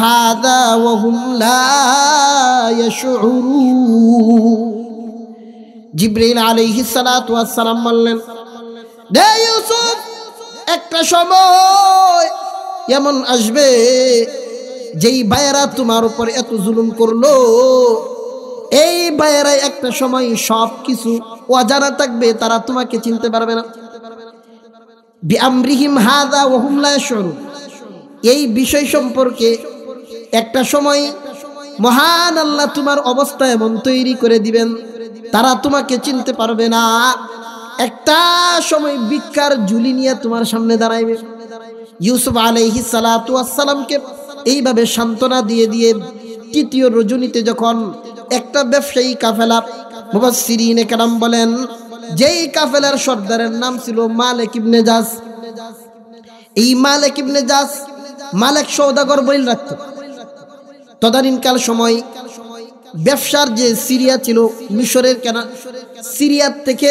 হাযা ওয়া হুম লা ইয়াশউরুন। জিব্রাইল আলাইহিস সালাতু ওয়াস সালাম বললেন, দে ইউসুফ, একটা সময় এমন আসবে যেই ভাইয়েরা তোমার উপর এত জুলুম করলো, এই ভাইয়েরা একটা সময় সব কিছু অজানা থাকবে, তারা তোমাকে চিনতে পারবে না। বিআমরিহিম হাযা ওয়া হুম লা ইয়াশউরুন। এই বিষয় সম্পর্কে একটা সময় মহান আল্লাহ তোমার অবস্থা এমন তৈরি করে দিবেন, তারা তোমাকে চিনতে পারবে না। একটা সময় ভিক্ষার ঝুলি নিয়ে তোমার সামনে দাঁড়াইবে। ইউসুফ আলাইহিস সালাতু ওয়াস সালামকে এইভাবে সান্ত্বনা দিয়ে দিয়ে তৃতীয় রজনীতে যখন একটা ব্যবসায়ী কাফেলা, মুফাসসিরিনে কেরাম বলেন যেই কাফেলার সর্দারের নাম ছিল মালিক ইবনে জাস। এই মালিক ইবনে জাস মালিক সওদাগর বইল রাখত। তদানীনকাল সময় ব্যবসার যে সিরিয়া ছিল মিশরের কেনা, সিরিয়ার থেকে,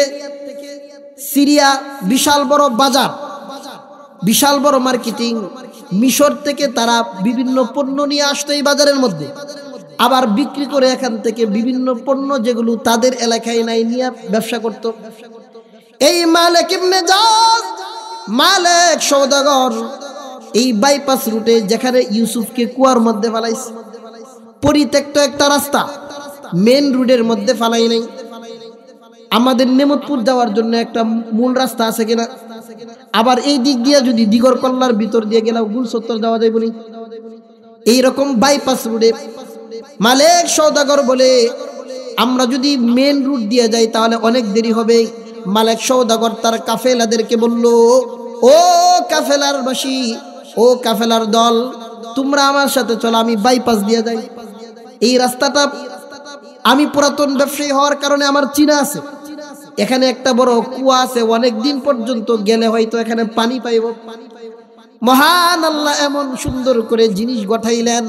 সিরিয়া বিশাল বড় বাজার, বিশাল বড় মার্কেটিং। মিশর থেকে তারা বিভিন্ন পণ্য নিয়ে আসতো এই বাজারের মধ্যে, আবার বিক্রি করে এখান থেকে বিভিন্ন পণ্য যেগুলো তাদের এলাকায় নাই নিয়ে ব্যবসা করত। এই মালিক ইবনে জাস, মালিক সওদাগর এই বাইপাস রুটে যেখানে ইউসুফকে কুয়ার মধ্যে ফালাইছে, পরিত্যক্ত একটা রাস্তা, মেন রোডের মধ্যে ফালাই নাই। আমাদের নেমতপুর যাওয়ার জন্য একটা মূল রাস্তা আছে কিনা, আবার এই দিক দিয়ে যদি দিগর কল্লার ভিতর দিয়ে গেলে গুলচত্বর যাওয়া যায় বলি, এইরকম বাইপাস রোডে মালিক সওদাগর বলে আমরা যদি মেন রুট দিয়ে যাই তাহলে অনেক দেরি হবে। মালিক সওদাগর তার কাফেলাদেরকে বলল, ও কাফেলার বাসী, ও কাফেলার দল, তোমরা আমার সাথে চলো, আমি বাইপাস দিয়ে যাই। এই রাস্তাটা আমি পুরাতন ব্যবসায়ী হওয়ার কারণে আমার চিনা আছে। এখানে একটা বড় কুয়া আছে, অনেক দিন পর্যন্ত গেলে হয়তো এখানে পানি পাইব। মহান আল্লাহ এমন সুন্দর করে জিনিস গঠাইলেন,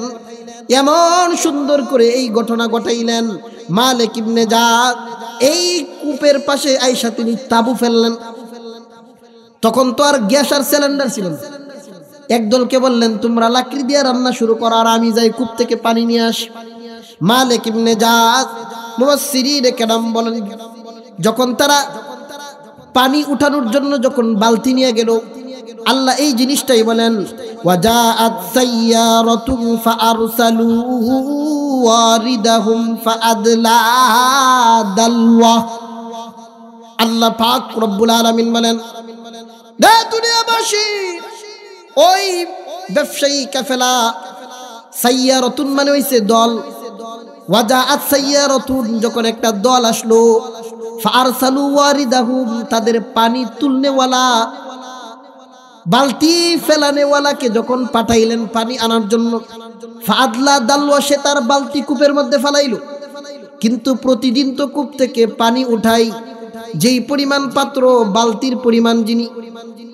এমন সুন্দর করে এই ঘটনা ঘটাইলেন। মালিক ইবনে জাস এই কূপের পাশে আইসা তিনি তাবু ফেললেন। তখন তো আর গ্যাস আর সিলিন্ডার ছিল না। একদলকে বললেন তোমরা লাকড়ি দিয়ে রান্না শুরু করো আর আমি যাই কূপ থেকে পানি নিয়ে আসি। মালিক ইবনে জাস, মুফাসসিরিনে কেরাম বলেন যখন তারা পানি উঠানোর জন্য যখন বালতি নিয়ে গেল, আল্লাহ এই জিনিসটাই বলেন ওয়াজাআত সাইয়ারাতুন ফাআরসালু ওয়ারিদাহুম ফাআদলা দালওয়া। আল্লাহ পাক রব্বুল আলামিন বলেন, দে দুনিয়াবাসী, ওই ব্যবসায়ী কাফেলা, সাইয়ারাতুন মানে হইছে দল, ওয়াজাআত সাইয়ারাতুন যখন একটা দল আসলো, ফাআরসালু ওয়ারিদাহুম তাদের পানি তুলনেওয়ালা, বালতি ফেলানেওয়ালাকে যখন পাঠাইলেন পানি আনার জন্য, ফাআদলা দালওয়া সে তার বালতি কূপের মধ্যে ফেলাইলো। কিন্তু প্রতিদিন তো কূপ থেকে পানি উঠাই, যেই পরিমাণ পাত্র বালতির পরিমাণ, যিনি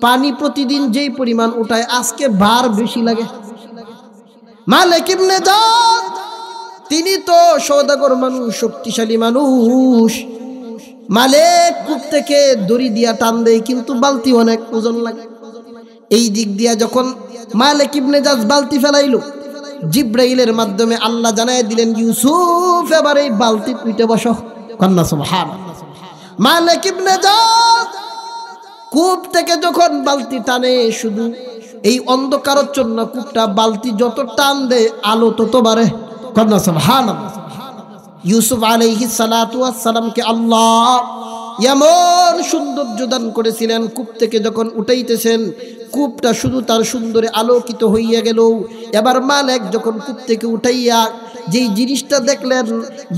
পানি প্রতিদিন যেই পরিমাণ উঠায়, আজকে ভার বেশি লাগে। মালিক ইবনে জাস তিনি তো সওদাগর মানুষ, শক্তিশালী মানুষ। মালিক কূপ থেকে দড়ি দিয়া টান দেয়, কিন্তু বালতি অনেক ওজন লাগে। এই দিক দিয়া যখন মালিক ইবনে জাস বালতি ফেলাইলো, জিব্রাইলের মাধ্যমে আল্লাহ জানায় দিলেন, ইউসুফ এবার এই বালতি পিঠে বসো। কন্যা সুবহানাল্লাহ। মালিক ইবনে জাস কূপ থেকে যখন বালতি টানে, শুধু এই অন্ধকারচ্ছন্ন কূপটা, বালতি যত টান দেয় আলো তত বাড়ে। কন্যা সুবহানাল্লাহ। ইউসুফ আলাইহিস সালাতু ওয়াস সালামকে আল্লাহ এমন সৌন্দর্য দান করেছিলেন, কূপ থেকে যখন উঠাইতেছেন কূপটা শুধু তার সুন্দরে আলোকিত হইয়া গেল। এবার মালিক যখন কূপ থেকে উঠাইয়া যেই জিনিসটা দেখলেন,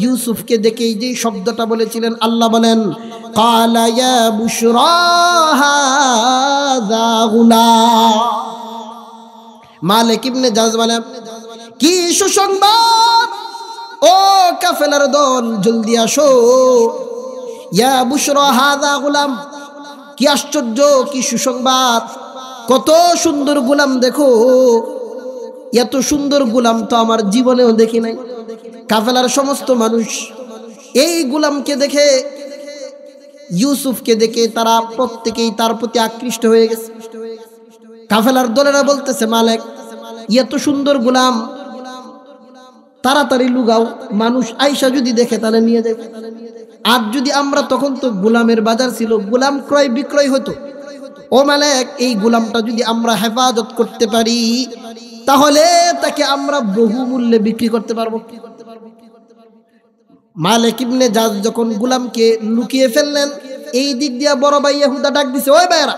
ইউসুফকে দেখেই যেই শব্দটা বলেছিলেন, আল্লাহ বলেন ক্বালা ইয়া বুশরা হাযা গুলাম। মালিক ইবনে জাস বলেন, কি সুসংবাদ, ও কাফেলার দল জলদি আসো। ইয়া বুশরা হাযা গুলাম, কি আশ্চর্য, কি সুসংবাদ, কত সুন্দর গোলাম দেখো, এত সুন্দর গোলাম তো আমার জীবনেও দেখি নাই। কাফেলার সমস্ত মানুষ এই গোলামকে দেখে, ইউসুফকে দেখে তারা প্রত্যেকেই তার প্রতি আকৃষ্ট হয়ে গেছে। কাফেলার দলেরা বলতেছে, মালিক এত সুন্দর গোলাম, তাড়াতাড়ি লুগাও, মানুষ আইসা যদি দেখে তাহলে নিয়ে যাবে। আর যদি আমরা, তখন তো গোলামের বাজার ছিল, গোলাম ক্রয় বিক্রয় হতো। ও মালিক, এই গোলামটা যদি আমরা হেফাজত করতে পারি তাহলে তাকে আমরা বহু মূল্যে বিক্রি করতে পারবো। মালিক ইবনে জাস যখন গোলামকে লুকিয়ে ফেললেন, এই দিক দিয়া বড় ভাই ইহুদা ডাক দিছে, ওই ভাইরা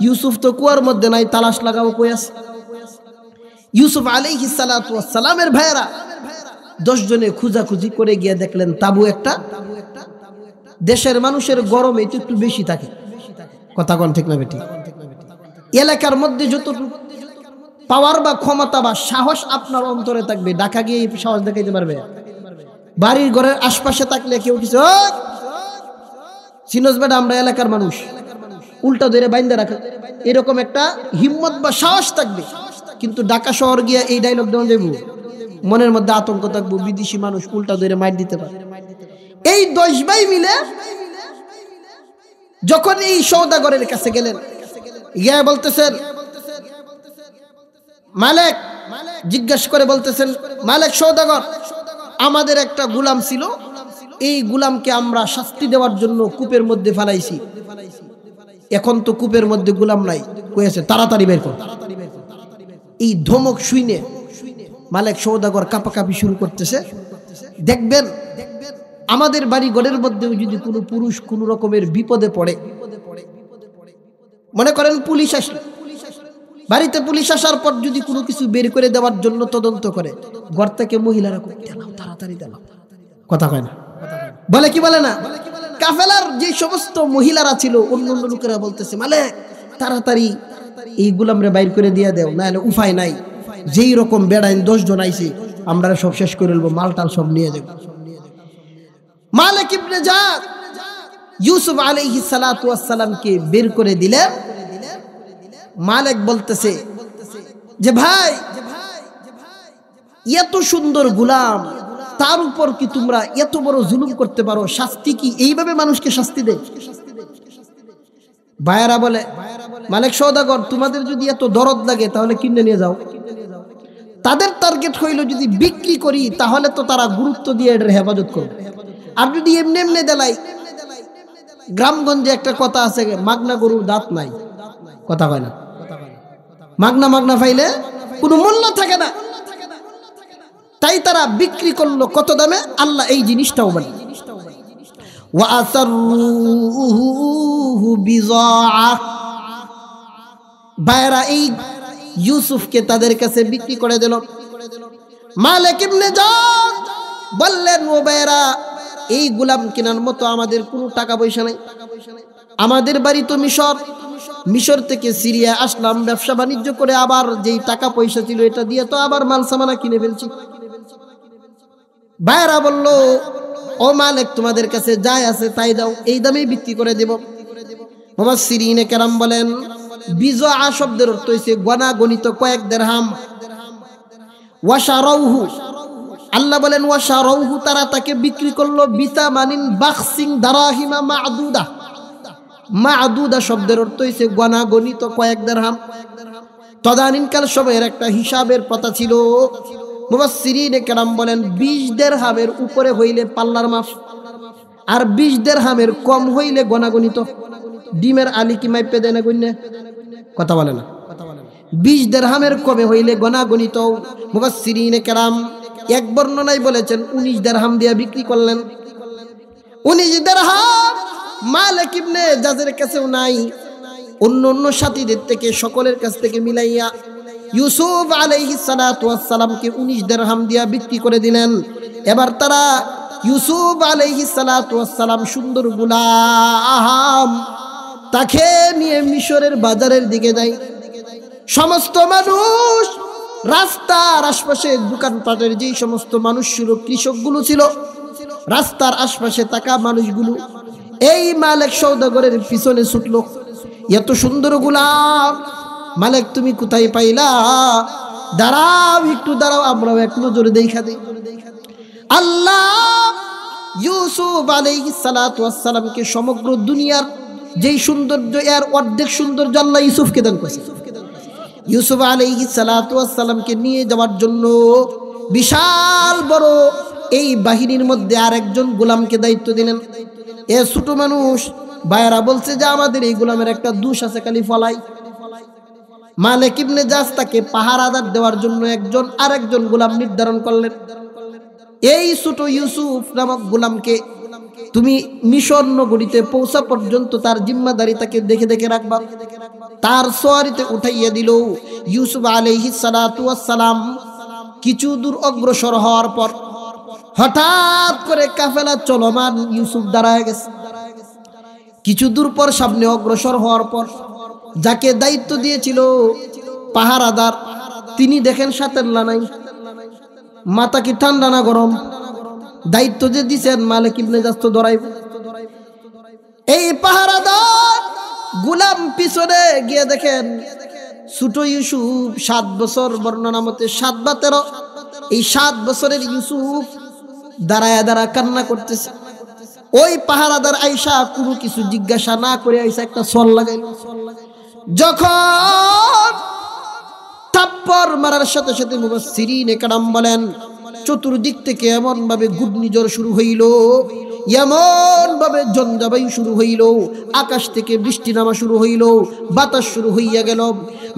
ইউসুফ তো কুয়ার মধ্যে নাই, তালাশ লাগাও কই আছে। ইউসুফ আলাইহিস সালাতু ওয়াস সালামের ভাইয়েরা 10 জনে খুঁজাখুঁজি করে গিয়ে দেখলেন তাবু একটা। দেশের মানুষের গরমে একটু বেশি থাকে, কথা কোন ঠিক না বেটি? এলাকার মধ্যে যতটুকু পাওয়ার বা ক্ষমতা বা সাহস আপনার অন্তরে থাকবে, ঢাকা গিয়ে এই সাহস দেখাইতে পারবে? বাড়ির ঘরের আশপাশে থাকলে কেউ কিছু সিনোজ বেটা আমরা এলাকার মানুষ, উল্টা ধরে বাইন্দা রাখা, এরকম একটা হিম্মত বা সাহস থাকবে। কিন্তু ঢাকা শহর গিয়া এই ডায়লগ দেওয়া যাবো, মনের মধ্যে আতঙ্ক থাকবো, বিদেশি মানুষ উল্টা ধরে মাইর দিতে পারে। এই 10 ভাই মিলে যখন এই সওদাগরের কাছে গেলেন, গিয়ে বলতেছেন মালিক, জিজ্ঞেস করে বলতেছেন, মালিক সওদাগর, আমাদের একটা গোলাম ছিল, এই গোলামকে আমরা শাস্তি দেওয়ার জন্য কূপের মধ্যে ফেলাইছি, এখন তো কূপের মধ্যে গোলাম নাই, কইছে তাড়াতাড়ি বের কর। এই ধমক শুনে মালিক সওদাগর কাঁপাকাঁপি শুরু করতেছে। দেখবেন আমাদের বাড়ি ঘরের মধ্যেও যদি কোনো পুরুষ কোনো রকমের বিপদে পড়ে, মনে করেন পুলিশ আসলো, বাড়িতে পুলিশ আসার পর যদি কোনো কিছু বের করে দেওয়ার জন্য তদন্ত করে, ঘর থেকে মহিলারা তাড়াতাড়ি দেলাও, কথা কয় না, বলে কি বলে না? কাফেলার যে সমস্ত মহিলারা ছিল, অন্য অন্য লোকেরা বলতেছে মালিক তাড়াতাড়ি এই গোলামরে বাইর করে দিয়ে দেও, না হলে উপায় নাই, যেই রকম বেড়াইন 10 জন আইছে আমরা সব শেষ করে নেবো, মালটাল সব নিয়ে যাবো। মালিক ইবনে জাদ ইউসুফ আলাইহিস সালাতু ওয়াস সালামকে বের করে দিলেন। মালিক বলতেছে যে ভাই, এত সুন্দর গোলাম, তার উপর কি তোমরা এত বড় জুলুম করতে পারো? শাস্তি কি এইভাবে মানুষকে শাস্তি দেয়? ভাইয়েরা বলে, মালিক সওদাগর, তোমাদের যদি এত দরদ লাগে তাহলে কিনে নিয়ে যাও। তাদের টার্গেট হইল যদি বিক্রি করি তাহলে তো তারা গুরুত্ব দিয়ে এটার হেফাজত করবে, আর যদি এমনি এমনি দেলাই, গ্রামগঞ্জে একটা কথা আছে, মাগনা গরুর দাঁত নাই, কথা হয় না, মাগনা মাগনা পাইলে কোনো মূল্য থাকে না, তাই তারা বিক্রি করলো কত দামে? আল্লাহ এই জিনিসটাও বলে ভাইরা এই ইউসুফকে তাদের কাছে বিক্রি করে দিল। মালিক ইবনে জাদ বললেন, ও ভাইরা, এই গোলাম কেনার মতো আমাদের কোনো টাকা পয়সা নাই, আমাদের বাড়ি তো মিশর, মিশর থেকে সিরিয়া আসলাম ব্যবসা বাণিজ্য করে, আবার যেই টাকা পয়সা ছিল এটা দিয়ে তো আবার মাল সামানা কিনে ফেলছি। ভাইরা বলল, ও মালিক, তোমাদের কাছে যাই আছে তাই দাও, এই দামেই বিক্রি করে দেব। মুফাসসিরিনে কেরাম বলেন, বিজআ শব্দের অর্থ হইছে গনা গণিত কয়েক দিরহাম। ওয়াশারাউহু, আল্লাহ বলেন ওয়াশারাউহু, তারা তাকে বিক্রি করলো বিতামানিন বাখসিন দারাহিমা মা'দুদা। মা'দুদা শব্দের অর্থ হইছে গনা গণিত কয়েক দিরহাম। তদানীনকাল সময়ের একটা হিসাবের প্রথা ছিল। মুফাসসিরিনে কেরাম বলেন 20 দিরহামের উপরে হইলে পাল্লার মাপ, আর 20 দিরহামের কম হইলে গণাগণিত। ডিমের আলি কি মাইপে দেয় না গণ্যে, কথা বলে না। 20 দিরহামের কমে হইলে গণাগণিত। মুফাসসিরিনে কেরাম এক বর্ণনায় বলেছেন 19 দিরহাম দিয়ে বিক্রি করলেন। 19 দিরহাম মালিক ইবনে জাদের কাছেও নাই, অন্য অন্য সাথীদের থেকে সকলের কাছ থেকে মিলাইয়া ইউসুফ আলাইহিস সালাতু ওয়াস সালামকে 19 দিরহাম দিয়া বিক্রি করে দিলেন। এবার তারা ইউসুফ আলাইহিস সালাতু ওয়াস সালাম সুন্দর গোলাম তাকে নিয়ে মিশরের বাজারের দিকে যায়। সমস্ত মানুষ, রাস্তার আশপাশে দোকানপাটের যেই সমস্ত মানুষ ছিল, কৃষকগুলো ছিল, রাস্তার আশপাশে থাকা মানুষগুলো এই মালিক সওদাগরের পিছনে ছুটলো। এত সুন্দর গোলাম মালিক তুমি কোথায় পাইলা? দাঁড়াও, একটু দাঁড়াও, আমরাও এক নজরে দেখা দেই। আল্লাহ ইউসুফ আলাইহিস সালাতু ওয়াস সালামকে সমগ্র দুনিয়ার যেই সৌন্দর্য, এর অর্ধেক সৌন্দর্য আল্লাহ ইউসুফকে দান করেছে। ইউসুফ আলাইহিস সালাতু ওয়াস সালামকে নিয়ে যাওয়ার জন্য বিশাল বড় এই বাহিনীর মধ্যে আরেকজন গোলামকে দায়িত্ব দিলেন। এ ছোট মানুষ ভাইরা বলছে যে আমাদের এই গোলামের একটা দোষ আছে, খালি ফলাই। মালিক ইবনে জাদ তাকে পাহারাদার দেওয়ার জন্য একজন আরেকজন গোলাম নির্ধারণ করলেন। এই ছোট ইউসুফ নামক গোলামকে তুমি মিশর নগরীতে পৌঁছা পর্যন্ত তার জিম্মাদারি তাকে দেখে দেখে রাখবা। তার সোয়ারিতে উঠাইয়া দিল। ইউসুফ আলাইহিস সালাতু ওয়াস সালাম কিছু দূর অগ্রসর হওয়ার পর হঠাৎ করে কাফেলা চলমান, ইউসুফ দাঁড়ায় গেছে। কিছু দূর পর সামনে অগ্রসর হওয়ার পর যাকে দায়িত্ব দিয়েছিল পাহারাদার, তিনি দেখেন সাতেল্লা নাই, মাথা কি ঠান্ডা না গরম? দায়িত্ব যে দিছেন মালিক ইবনে জাস তো ধরাইব। এই পাহারাদার গোলাম পিছনে গিয়ে দেখেন ছোট ইউসুফ 7 বছর, বর্ণনা মতে 7 বা 13, এই 7 বছরের ইউসুফ দাঁড়ায় দাঁড়া কান্না করতেছে। ওই পাহারাদার আইসা কোনো কিছু জিজ্ঞাসা না করে আইসা একটা সল লাগাইল। যখন থাপ্পড় মারার সাথে সাথে মুফাসসিরিনে কেরাম বলেন চতুর্দিক থেকে এমন ভাবে ঘূর্ণিঝড় শুরু হইল, এমন ভাবে ঝঞ্ঝাবায়ু শুরু হইল, আকাশ থেকে বৃষ্টি নামা শুরু হইল, বাতাস শুরু হইয়া গেল।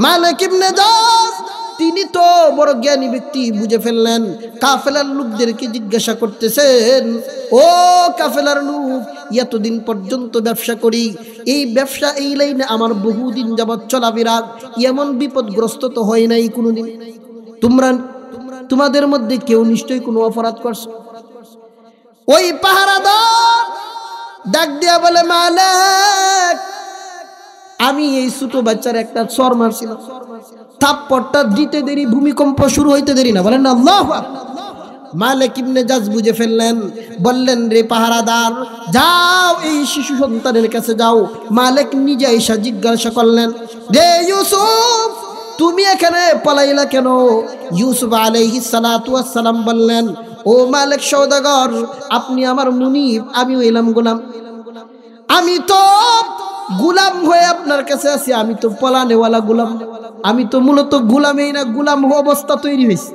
মালিক ইবনে জাস তিনি তো বড় জ্ঞানী ব্যক্তি, বুঝে ফেললেন। কাফেলার লোকদেরকে জিজ্ঞাসা করতেছেন, ও কাফেলার লোক, এতদিন পর্যন্ত ব্যবসা করি, এই ব্যবসা এই লাইনে আমার বহুদিন যাবৎ চলা বিরাগ, এমন বিপদগ্রস্ত তো হয় নাই কোনোদিন। তোমাদের মধ্যে কেউ নিশ্চয়ই কোনো অপরাধ করছে। ওই পাহারাদার ডাক দিয়া বলে, মালিক, আমি এই ছোট বাচ্চার একটা চর মারছিলাম, থাপ্পড়টা দিতে দেরি, ভূমিকম্প শুরু হইতে দেরি না, বলেন না আল্লাহু আকবার। মালিক ইবনে জাস বুঝে ফেললেন, বললেন, রে পাহারাদার, যাও এই শিশু সন্তানের কাছে যাও। মালিক নিজে এসে জিজ্ঞাসা করলেন, রে ইউসুফ, তুমি এখানে পলাইলা কেন? ইউসুফ আলাইহিস সালাতু ওয়াস সালাম বললেন, ও মালিক সওদাগর, আপনি আমার মুনিব, আমি হইলাম গোলাম। আমি তো গোলাম হয়ে আপনার কাছে আছি, আমি তো পলানেওয়ালা গোলাম, আমি তো মূলত গোলামেই না, গোলাম অবস্থা তৈরি হয়েছে।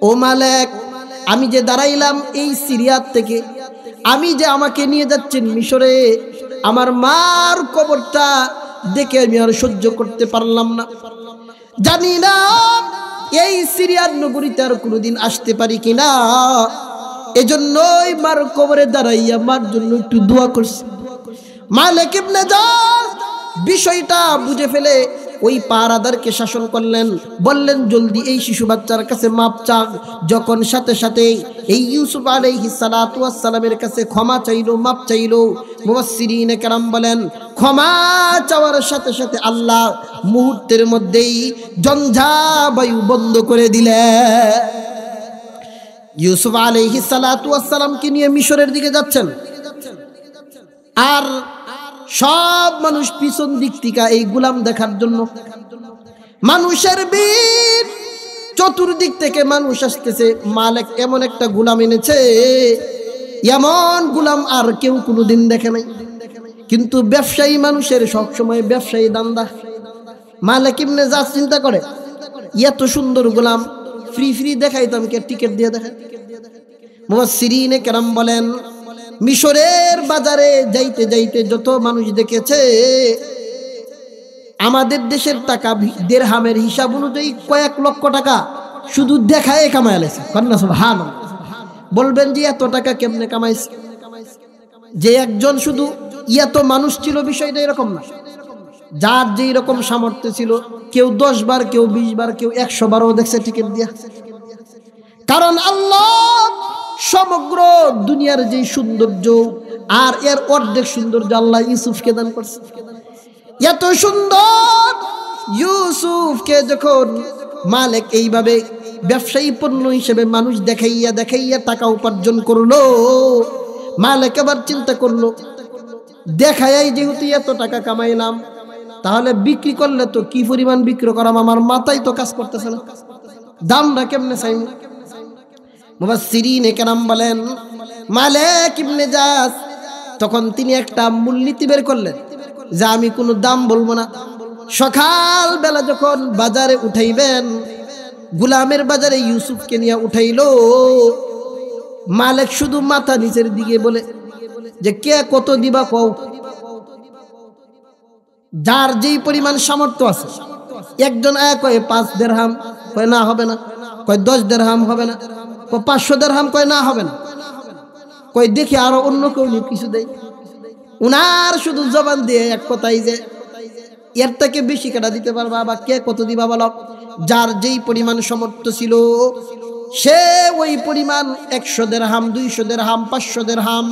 ও মালিক, আমি যে দাঁড়াইলাম এই সিরিয়ার থেকে, আমি যে আমাকে নিয়ে যাচ্ছেন মিশরে, আমার মার কবরটা দেখে আমি আর সহ্য করতে পারলাম না। জানি না এই সিরিয়ার নগরীতে আর কোনোদিন আসতে পারি কিনা, এজন্যই মার কবরে দাঁড়াইয়া মার জন্য একটু দোয়া করছি। মালিক ইবনে জাস বিষয়টা বুঝে ফেলে ওই পাহারাদারকে শাসন করলেন, বললেন, জলদি এই শিশু বাচ্চার কাছে মাপ চাক। যখন সাথে সাথে এই ইউসুফ আলাইহিস সালাতু ওয়াস সালামের কাছে ক্ষমা চাইলো, মাপ চাইলো, মুফাসসিরিনে কেরাম বলেন ক্ষমা চাওয়ার সাথে সাথে আল্লাহ মুহূর্তের মধ্যেই ঝঞ্ঝাবায়ু বন্ধ করে দিলেন। ইউসুফ আলাইহিস সালাতু ওয়াস সালামকে নিয়ে মিশরের দিকে যাচ্ছেন, আর সব মানুষ পিছন দিক থেকে এই গোলাম দেখার জন্য। মানুষের ভিড়, চতুর্দিক থেকে মানুষ আসতেছে। মালিক এমন একটা গোলাম এনেছে, এমন গোলাম আর কেউ কোনোদিন দেখে নাই। কিন্তু ব্যবসায়ী মানুষের সবসময় ব্যবসায়ী দান্দা। মালিক ইবনে জাস চিন্তা করে, এত সুন্দর গোলাম ফ্রি ফ্রি দেখাইতাম, কে টিকিট দিয়ে দেখায়। মুফাসসিরিনে কেরাম বলেন, মিশরের বাজারে যাইতে যাইতে যত মানুষ দেখেছে, আমাদের দেশের টাকা দিরহামের হিসাব অনুযায়ী কয়েক লক্ষ টাকা শুধু দেখায় কামাইছে। কন্যা সুবহানাল্লাহ। বলবেন যে এত টাকা কেমনে কামাইছে? যে একজন শুধু এত মানুষ ছিল, বিষয়টা এরকম না। যার যেই রকম সামর্থ্য ছিল, কেউ 10 বার, কেউ 20 বার, কেউ 100 বারও দেখছে টিকিট দিয়া। কারণ আল্লাহ সমগ্র দুনিয়ার যে সৌন্দর্য আর এর অর্ধেক সৌন্দর্য আল্লাহ ইউসুফকে দান করছে। এত সুন্দর ইউসুফকে যখন মালিক এইভাবে ব্যবসায়ী পণ্য হিসেবে মানুষ দেখাইয়া দেখাইয়া টাকা উপার্জন করলো, মালিক আবার চিন্তা করলো, দেখাই যেহেতু এত টাকা কামাইলাম, তাহলে বিক্রি করলে তো কি পরিমাণ বিক্রি করাম, আমার মাথায় তো কাজ করতেছে না, দামটা কেমনে চাই। মুফাসসিরিনে কেরাম বলেন, মালিক ইবনে জাস তখন তিনি একটা মূলনীতি বের করলেন যে আমি কোনো দাম বলবো না। সকাল বেলা যখন বাজারে উঠাইবেন, গোলামের বাজারে ইউসুফকে নিয়ে উঠাইলো। মালিক শুধু মাথা নিচের দিকে বলে যে কে কত দিবা কও। যার যেই পরিমাণ সামর্থ্য আছে, একজন কয় 5 দিরহাম, কয় না হবে না, কয় 10 দিরহাম হবে না, 500 দিরহাম, কয় না হবে না। কই দেখি আরো অন্য কেউ কিছু দেয়। উনার শুধু জবান দিয়ে এক কথাই যে এর থেকে বেশি কেটা দিতে পারবা বা কে কত দিবা বলো। যার যেই পরিমাণ সামর্থ্য ছিল সে ওই পরিমাণ 100 দিরহাম, 200 দিরহাম, 500 দিরহাম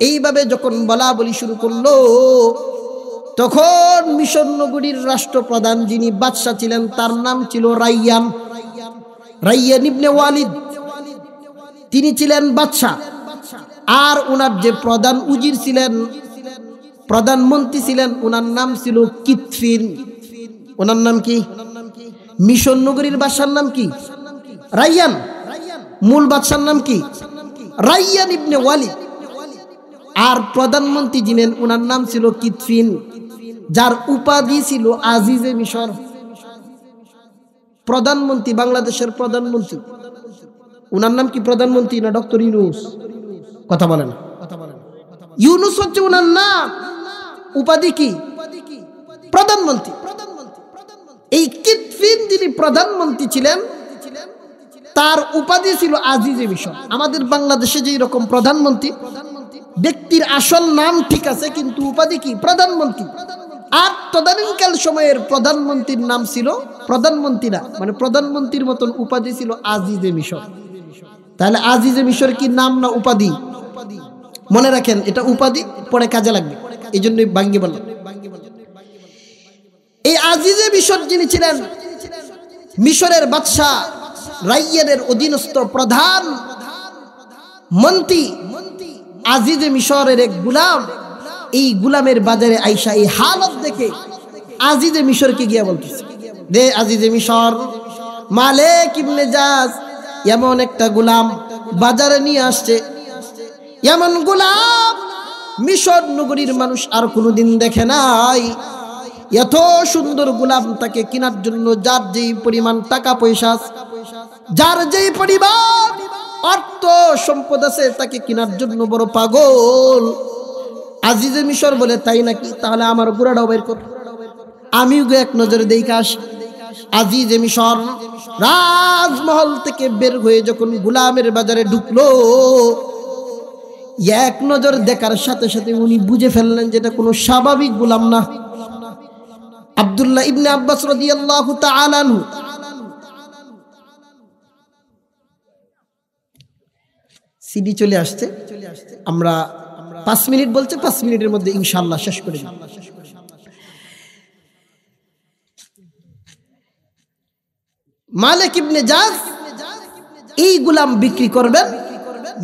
এইভাবে যখন বলা বলি শুরু করলো, তখন মিশর নগরীর রাষ্ট্রপ্রধান যিনি বাদশা ছিলেন তার নাম ছিল রাইয়ান, রাইয়ান ইবনে ওয়ালিদ। তিনি ছিলেন বাদশা। আর উনার যে প্রধান উজির ছিলেন, প্রধানমন্ত্রী ছিলেন, উনার নাম ছিল কিতফিন। ওনার নাম কি? মিশর নগরীর বাদশার নাম কি? রাইয়ান। মূল বাদশার নাম কি? রাইয়ান ইবনে ওয়ালিদ। আর প্রধানমন্ত্রী যিনি উনার নাম ছিল কিতফিন, যার উপাধি ছিল আজিজে মিশর। প্রধানমন্ত্রী, বাংলাদেশের প্রধানমন্ত্রী, উনার নাম কি? প্রধানমন্ত্রী না ডক্টর ইউনূস? কথা বলেন। ইউনূস হচ্ছে উনার নাম, উপাধি কি? প্রধানমন্ত্রী। এই কিতফিন যিনি প্রধানমন্ত্রী ছিলেন তার উপাধি ছিল আজিজে মিশর। আমাদের বাংলাদেশে যেই রকম প্রধানমন্ত্রী, ব্যক্তির আসল নাম ঠিক আছে কিন্তু উপাধি কি? প্রধানমন্ত্রী। আর তদানীকাল সময়ের প্রধানমন্ত্রীর নাম ছিল প্রধানমন্ত্রী না, মানে প্রধানমন্ত্রীর মতন উপাধি ছিল আজিজে মিশর। তাহলে আজিজে মিশর কি নাম না উপাধি? মনে রাখেন, এটা উপাধি, পরে কাজে লাগবে, এই জন্যই বাঙ্গি বললাম। এই আজিজে মিশর যিনি ছিলেন, মিশরের বাদশা রাইয়ানের অধীনস্থ প্রধান মন্ত্রী আজিজে মিশরের এক গুলাম, এই গুলামের বাজারে আইসা এই হালত দেখে আজিজে মিশরকে গিয়া বলতেছে, দে আজিজে মিশর, মালিক ইবনে জাজ এমন একটা গুলাম বাজারে নিয়ে আসছে, এমন গুলাম মিশর নগরীর মানুষ আর কোনোদিন দেখে নাই। এত সুন্দর গুলাম, তাকে কেনার জন্য যার যেই পরিমাণ টাকা পয়সা, যার যেই পরিমাণ অর্থ সম্পদ আছে, তাকে কেনার জন্য বড় পাগল। আজিজে মিশর বলে, তাই নাকি? তাহলে আমার ঘোড়াটাও বের কর, আমিও এক নজরে দেখে আসি। আজিজে মিশর রাজমহল থেকে বের হয়ে যখন গুলামের বাজারে ঢুকলো, এক নজর দেখার সাথে সাথে উনি বুঝে ফেললেন যেটা কোনো স্বাভাবিক গুলাম না। আব্দুল্লাহ ইবনে আব্বাস রাদিয়াল্লাহু তাআলা আনহু সিডি চলে আসছে, আমরা 5 মিনিট বলছে, 5 মিনিটের মধ্যে ইনশাআল্লাহ শেষ করে দেব। মালিক ইবনে জাজ এই গুলাম বিক্রি করবেন।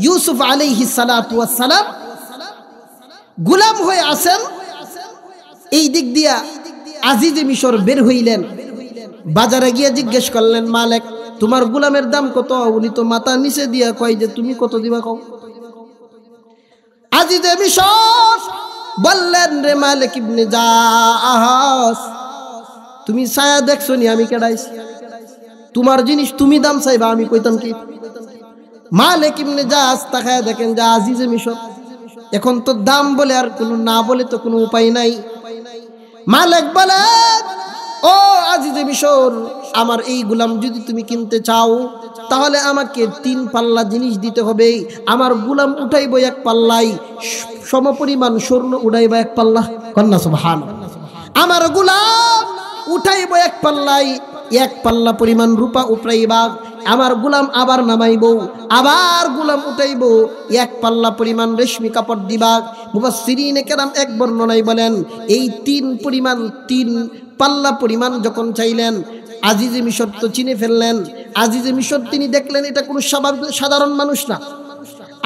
ইউসুফ আলাইহিস সালাতু ওয়াস সালাম গুলাম হয়ে আসেন। এই দিক দিয়া আজিজে মিশর বের হইলেন, বাজারে গিয়ে জিজ্ঞেস করলেন, মালিক তোমার গুলামের দাম কত? উনি তো মাথা নিচে দিয়া কয় যে তুমি কত দিবা কও। আজিজে মিশর বললেন, রে মালিক ইবনে জাজ, তুমি ছায়া দেখছো নি আমি কেডাইছি? তোমার জিনিস তুমি দাম চাইবা, আমি কইতাম কি? মালিক ইবনে জাজ তাকায় দেখেন যে আজিজে মিশর, এখন তো দাম বলে আর কোনো না বলে তো কোনো উপায় নাই। মালিক বলে, ও আজিজে মিশর, আমার এই গুলাম যদি তুমি কিনতে চাও তাহলে আমাকে 3 পাল্লা জিনিস দিতে হবে। আমার গুলাম উঠাইবো 1 পাল্লাই, সমপরিমাণ স্বর্ণ উঠাইবা 1 পাল্লা। কন্যা সুবহানাল্লাহ। আমার গুলাম উঠাইবো 1 পাল্লাই, 1 পাল্লা পরিমাণ রূপা উঠাইবা। আমার গুলাম আবার নামাইবো, আবার গুলাম উঠাইবো, 1 পাল্লা পরিমাণ রেশমি কাপড় দিবা। মুফাসসিরিনে কেরাম এক বর্ণনায় বলেন, এই 3 পাল্লা পরিমাণ যখন চাইলেন, আজিজে মিশর তো চিনে ফেললেন। আজিজে মিশর তিনি দেখলেন এটা কোনো সাধারণ মানুষ না।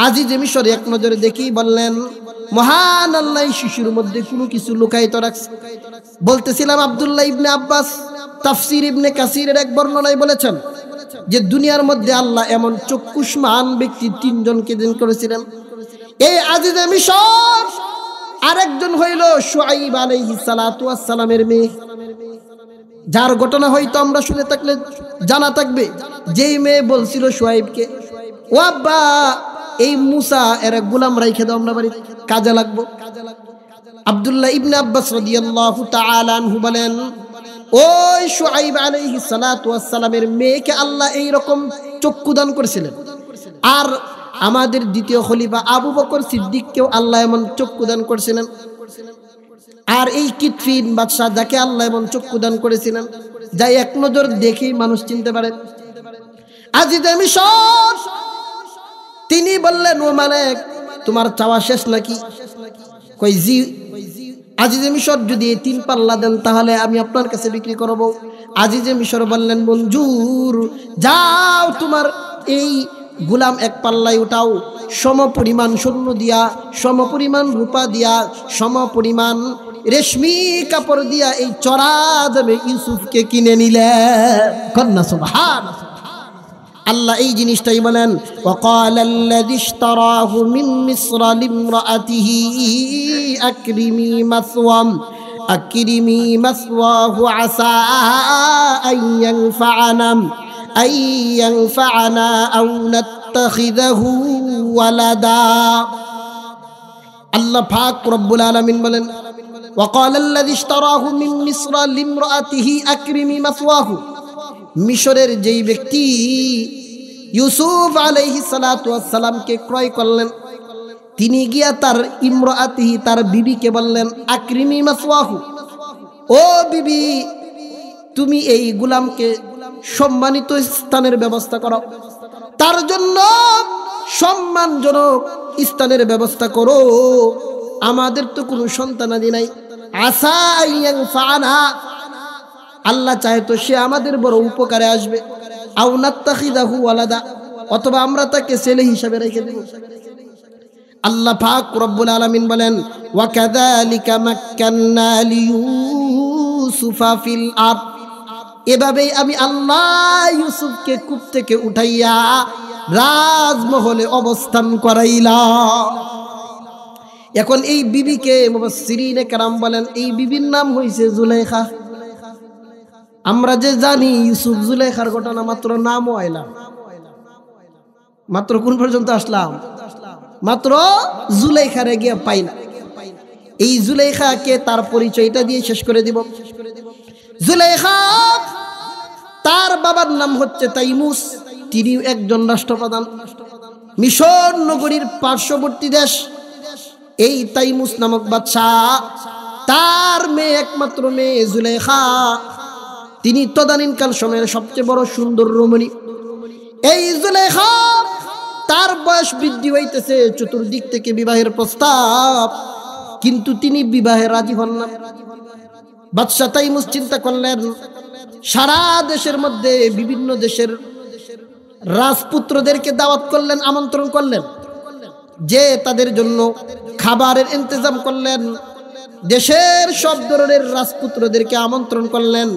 আজিজে মিশর এক নজরে দেখেই বললেন, মহান আল্লাহ শিশুর মধ্যে কোনো কিছু লুকায়িত রাখছে। বলতেছিলাম আব্দুল্লাহ ইবনে আব্বাস তাফসীর ইবনে কাসিরের এক বর্ণনায় বলেছেন যে দুনিয়ার মধ্যে আল্লাহ এমন চক্ষুষ্মান ব্যক্তি 3 জনকে দান করেছিলেন। এই আজিজে মিশর আরেকজন হইল শুআইব আলাইহিস সালাতু ওয়াস সালামের মেয়ে, যার ঘটনা হয়তো আমরা শুনে থাকলে জানা থাকবে। যেই মেয়ে বলছিল শুআইবকে, ও আব্বা, এই মুসা এর গোলাম রাইখে দাও, আমরা বাড়ি কাজে লাগবো। আব্দুল্লাহ ইবনে আব্বাস রাদিয়াল্লাহু তাআলা আনহু বলেন, ওই শুআইব আলাইহিস সালাতু ওয়াস সালামের মেয়েকে আল্লাহ এই রকম চক্ষু দান করেছিলেন। আর আমাদের দ্বিতীয় খলিফা আবু বকর সিদ্দিককেও আল্লাহ এমন চক্ষু দান করেছিলেন। আর এই কিতফিন বাদশাহ যাকে আল্লাহ এমন চক্ষু দান করেছিলেন, যা এক নজর দেখেই মানুষ চিনতে পারে। আজিজে মিশর তিনি বললেন, ও মালিক, তোমার চাওয়া শেষ নাকি? কই জি। আজিজে মিশর যদি এই 3 পাল্লা দেন তাহলে আমি আপনার কাছে বিক্রি করব। আজিজে মিশর বললেন, মঞ্জুর, যাও তোমার এই গোলাম 1 পাল্লায় উঠাও, সমপরিমাণ স্বর্ণ দিয়া, সমপরিমাণ রূপা দিয়া, সমপরিমাণ রেশমি কাপড় দিয়া এই চড়া দামে ইউসুফকে কিনে নিলেন। কন্যা সুবহানাল্লাহ। আল্লাহ এই জিনিসটাই বলেন, ওয়াকালাল্লাযী ইশতারাহু মিন মিসর লিমরাআতিহি আকরিমি মাসওয়াহু আসা আন ইয়ানফা'না আও নাত্তাখিযাহু ওয়ালাদা। আল্লাহ পাক রব্বুল আলামিন বলেন, ওয়াকালাল্লাযী ইশতারাহু মিন মিসর লিমরাআতিহি আকরিমি মাসওয়াহু, মিশরের যেই ব্যক্তি ইউসুফ আলাইহিস সালাতু ওয়াস সালামকে ক্রয় করলেন, তিনি গিয়া তার ইমরাআতিহি, তার বিবিকে বললেন, আকরিমি মাসওয়াহু, ও বিবি, তুমি এই গোলামকে সম্মানিত স্থানের ব্যবস্থা করো, তার জন্য সম্মানজনক স্থানের ব্যবস্থা করো। আমাদের তো কোনো সন্তানাদি নাই, আসা ইয়ানফা'না, আল্লাহ চায় তো সে আমাদের বড় উপকারে আসবে, আও নাত্তাখিযাহু ওয়ালাদা, অথবা আমরা তাকে ছেলে হিসাবে রেখে দেব। আল্লাহ পাক রব্বুল আলামিন বলেন, ওয়া কাযালিকা মাক্কান্না লিইউসুফা ফিল আরদ, এভাবেই আমি আল্লাহ ইউসুফকে কূপ থেকে উঠাইয়া রাজমহলে অবস্থান করাইলাম। এখন এই বিবিকে মুফাসসিরিনে কেরাম বলেন, এই বিবির নাম হইছে জুলাইখা। আমরা যে জানি ইউসুফ জুলাইখার ঘটনা, মাত্র নামও আইলাম, মাত্র কোন পর্যন্ত আসলাম, মাত্র জুলাইখারে গিয়ে পাইলাম। এই জুলাইখাকে তার পরিচয়টা দিয়ে শেষ করে দিব। জুলাইখা, তার বাবার নাম হচ্ছে তাইমুস, তিনি একজন রাষ্ট্রপ্রধান। মিশর নগরীর পার্শ্ববর্তী দেশ এই তাইমুস নামক বাদশাহ, তার মেয়ে, একমাত্র মেয়ে জুলাইখা, তিনি তদানীনকাল সময়ের সবচেয়ে বড় সুন্দর রমণী। এই জুলাইখা, তার বয়স বৃদ্ধি হইতেছে, চতুর্দিক থেকে বিবাহের প্রস্তাব, কিন্তু তিনি বিবাহে রাজি হন না। বাদশাহ তাইমুস চিন্তা করলেন, সারা দেশের মধ্যে বিভিন্ন দেশের রাজপুত্রদেরকে দাওয়াত করলেন, আমন্ত্রণ করলেন, যে তাদের জন্য খাবারের ইন্তজাম করলেন। দেশের সব ধরনের রাজপুত্রদেরকে আমন্ত্রণ করলেন।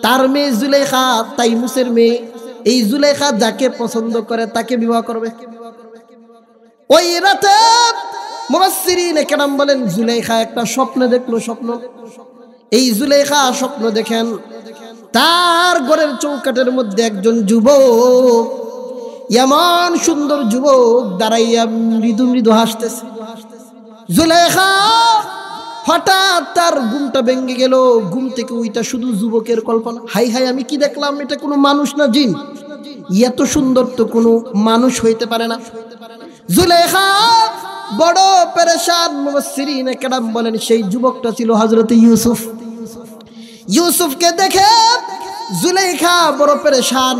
তার মেয়ে জুলাইখা, তাইমুসের মেয়ে, এই জুলাইখা যাকে পছন্দ করে তাকে বিবাহ করবে। ওই রাতে মুফাসসিরিনে কেরাম বলেন, জুলাইখা একটা স্বপ্ন দেখলো। স্বপ্ন, এই জুলাইখা স্বপ্ন দেখেন, তার ঘরের চৌকাটের মধ্যে একজন যুবক, এমন সুন্দর যুবক, দাঁড়াইয়া মৃদু মৃদু হাসতেছে। জুলাইখা হঠাৎ তার ঘুমটা ভেঙে গেল। ঘুম থেকে ওইটা শুধু যুবকের কল্পনা। হাই হাই, আমি কি দেখলাম, এটা কোনো মানুষ না জিন, এত সুন্দর তো কোনো মানুষ হইতে পারে না। জুলাইখা বড় পেরেশান। মুফাসসিরিনে কেরাম বলেন, সেই যুবকটা ছিল হযরত ইউসুফ। ইউসুফকে দেখে জুলাইখা বড় পেরেশান,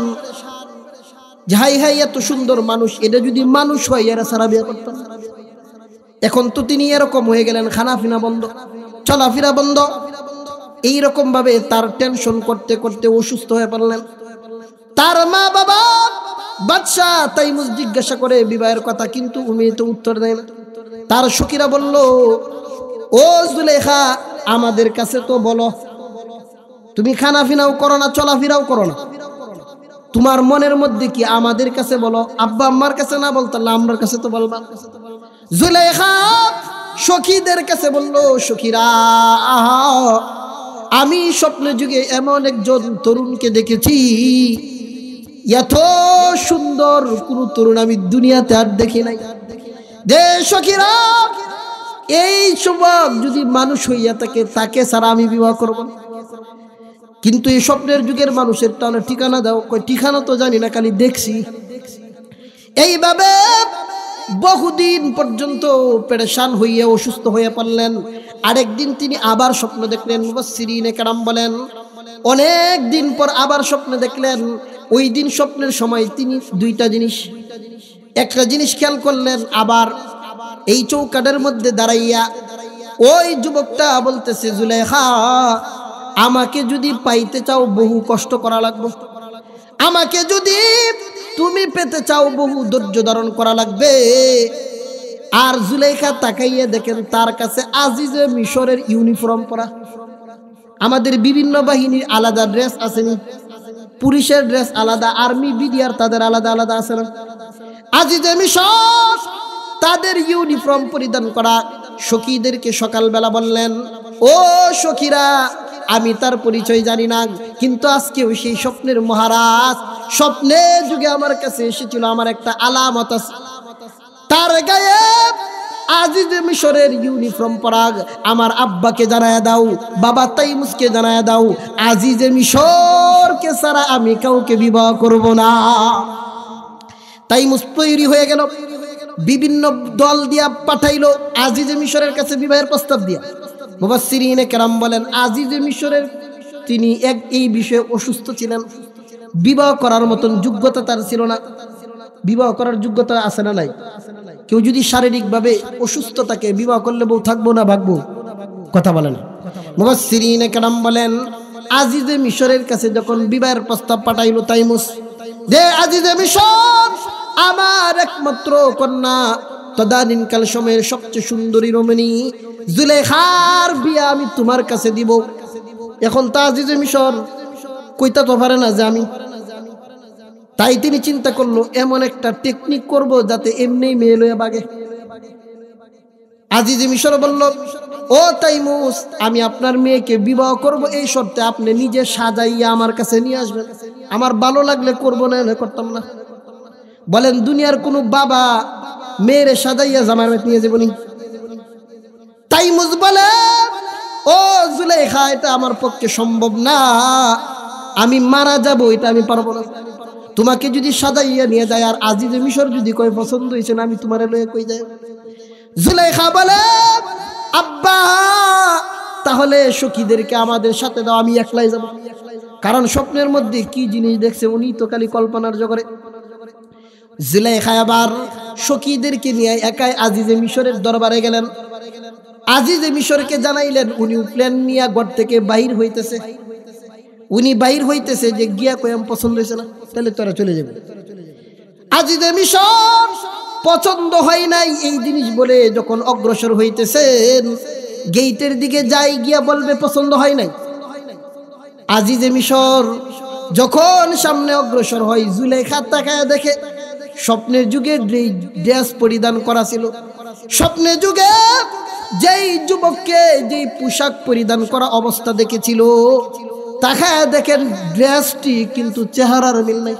হাই হাই, এত সুন্দর মানুষ, এটা যদি মানুষ হয় এরা সারা বিয়ে করতাম। এখন তো তিনি এরকম হয়ে গেলেন, খানাফিনা বন্ধ, চলাফেরা বন্ধ। এইরকম ভাবে তার টেনশন করতে করতে অসুস্থ হয়ে পড়লেন। তার মা বাবা বাদশাহ তাইমুস জিজ্ঞাসা করে বিবাহের কথা, কিন্তু উনি তো উত্তর দেয় না। তার সখীরা বলল, ও জুলাইখা, আমাদের কাছে তো বলো, তুমি খানাফিনাও করো না, চলাফেরাও করো না, তোমার মনের মধ্যে কি, আমাদের কাছে বলো, আব্বা আম্মার কাছে না বলতো, আমরার কাছে তো বলবা। জুলাইখা সখীদের কাছে বলল, সখীরা, আমি স্বপ্নের যুগে এমন একজন তরুণকে দেখেছি, এত সুন্দর কোন তরুণ আমি দুনিয়াতে আর দেখি নাই। যে সখীরা, এই যুবক যদি মানুষ হইয়া থাকে, তাকে ছাড়া আমি বিবাহ করব না। কিন্তু এই স্বপ্নের যুগের মানুষের তাহলে ঠিকানা দাও। কই ঠিকানা তো জানি না, খালি দেখছি। এইভাবে বহুদিন পর্যন্ত পেরেশান হইয়া অসুস্থ হয়ে পড়লেন। আরেকদিন তিনি আবার স্বপ্ন দেখলেন। মুফাসসিরিনে কেরাম বলেন অনেক দিন পর আবার স্বপ্ন দেখলেন। ওই দিন স্বপ্নের সময় তিনি দুইটা জিনিস, একটা জিনিস খেয়াল করলেন, আবার এই চৌকাঠের মধ্যে দাঁড়াইয়া ওই যুবকটা বলতেছে, জুলেখা আমাকে যদি পাইতে চাও বহু কষ্ট করা লাগবে, আমাকে যদি তুমি পেতে চাও বহু ধৈর্য ধারণ করা লাগবে। আর জুলেখা তাকাইয়া দেখেন তার কাছে আজিজে মিশরের ইউনিফর্ম পরা। আমাদের বিভিন্ন বাহিনীর আলাদা ড্রেস আসেনি, পুলিশের ড্রেস আলাদা, আর্মি বিডিআর তাদের আলাদা আলাদা আছে না? আজিজে মিশর তাদের ইউনিফর্ম পরিধান করা। সখীদেরকে সকালবেলা বললেন, ও সখীরা, আমি তার পরিচয় জানি না, কিন্তু আজকেও সেই স্বপ্নের মহারাজ স্বপ্নে যুগে আমার কাছে এসেছিল। আমার একটা আলামত আছে, তার গায়ে আজিজে মিশরের ইউনিফর্ম পরা। আমার আব্বাকে জানায়া দাও, বাবা তাইমুসকে জানায়া দাও, আজিজে মিশরকে ছাড়া আমি কাউকে বিবাহ করব না। তাইমুস তৈরি হয়ে গেল, বিভিন্ন দল দিয়া পাঠাইলো আজিজে মিশরের কাছে বিবাহের প্রস্তাব দিয়া। মুফাসসিরিনে কেরাম বলেন আজিজে মিশরের তিনি এই বিষয়ে অসুস্থ ছিলেন, বিবাহ করার মতন যোগ্যতা তার ছিল না। বিবাহ করার যোগ্যতা আছে না নাই? কেউ যদি শারীরিকভাবে অসুস্থ থাকে বিবাহ করলে বউ থাকবো না ভাগবো? কথা বলে না। মুফাসসিরিনে কেরাম বলেন আজিজে মিশরের কাছে যখন বিবাহের প্রস্তাব পাঠাইলো তাইমুস, যে আজিজে মিশর আমার একমাত্র কন্যা, তদানীনকাল সময়ের সবচেয়ে সুন্দরী রমণী জুলেখার বিয়ে আমি তোমার কাছে দিব। এখন তা আজিজে মিশর কইতা তো পারে না যে আমি, তাই তিনি চিন্তা করলো এমন একটা টেকনিক করব যাতে এমনি মেয়ে লয়ে বাগে। আজিজে মিশর বলল, ও তাইমুস, আমি আপনার মেয়েকে বিবাহ করব, এই শর্তে আপনি নিজে সাজাইয়া আমার কাছে নিয়ে আসবেন। আমার ভালো লাগলে করবো, না হলে করতাম না। বলেন দুনিয়ার কোনো বাবা মেয়েরে সাজাইয়া জামার বাড়িতে নিয়ে যাবনি? তাইমুস বলে, ও জুলেখা, এটা আমার পক্ষে সম্ভব না, আমি মারা যাব, এটা আমি পারবো না। তোমাকে যদি সাজাইয়া নিয়ে যায় আর আজিজে মিশর যদি কয় পছন্দ হয়েছে না, আমি তোমার লয়ে কই যাই। জুলেখা বলে, আব্বা তাহলে সখীদেরকে আমাদের সাথে দাও, আমি একলাই যাব। কারণ স্বপ্নের মধ্যে কি জিনিস দেখছে উনি তো খালি কল্পনার জগরে। জুলেখা আবার সখীদেরকে নিয়ে একাই আজিজে মিশরের দরবারে গেলেন। আজিজে মিশরকে জানাইলেন, উনি প্ল্যান নিয়ে ঘর থেকে বাহির হইতেছে। উনি বাহির হইতেছে যে গিয়া কয়াম পছন্দ হয়েছে না, তাহলে তোরা চলে যাবে। আজিজে মিশর পছন্দ হয় নাই এই জিনিস বলে যখন অগ্রসর হইতেছেন, গেইটের দিকে যাই গিয়া বলবে পছন্দ হয় নাই। আজিজে মিশর যখন সামনে অগ্রসর হয়, জুলেখা তাকায় দেখে স্বপ্নের যুগে ড্রেস পরিধান করা ছিল। স্বপ্নের যুগে যেই যুবককে যেই পোশাক পরিধান করা অবস্থা দেখেছিল, তাকায় দেখেন ড্রেসটি কিন্তু চেহারার মিল নাই।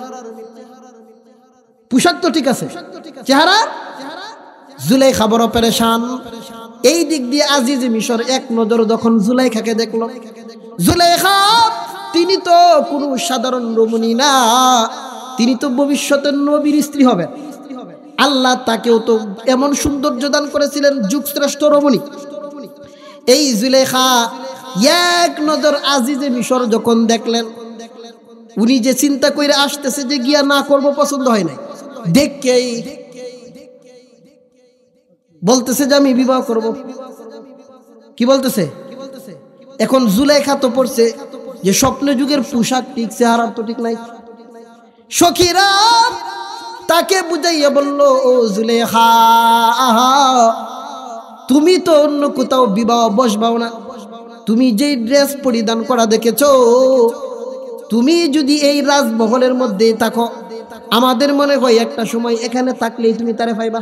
পোশাক তো ঠিক আছে, চেহারা। জুলেখা বড় পেরেশান। এই দিক দিয়ে আজিজে মিশর এক নজর যখন জুলেখাকে দেখলো, জুলেখা তিনি তো কোনো সাধারণ রমণী না, তিনি তো ভবিষ্যতের নবীর স্ত্রী হবেন। আল্লাহ তাকেও তো এমন সৌন্দর্য দান করেছিলেন, যুগশ্রেষ্ঠ রমণী। এই জুলেখা এক নজর আজিজে মিশর যখন দেখলেন, উনি যে চিন্তা করে আসতেছে যে গিয়া না করব পছন্দ হয় নাই, দেখেই বলতেছে যে আমি বিবাহ করব। কি বলতেছে? এখন জুলেখা তো পড়ছে যে স্বপ্ন যুগের পোশাক ঠিক, চেহারা তো ঠিক নাই। সখীরা তাকে বুঝাইয়া বলল, ও জুলেখা, তুমি তো অন্য কোথাও বিবাহ বসবাও না, তুমি যেই ড্রেস পরিধান করা দেখেছো, তুমি যদি এই রাজমহলের মধ্যে থাকো, আমাদের মনে হয় একটা সময় এখানে থাকলেই তুমি তারে পাইবা।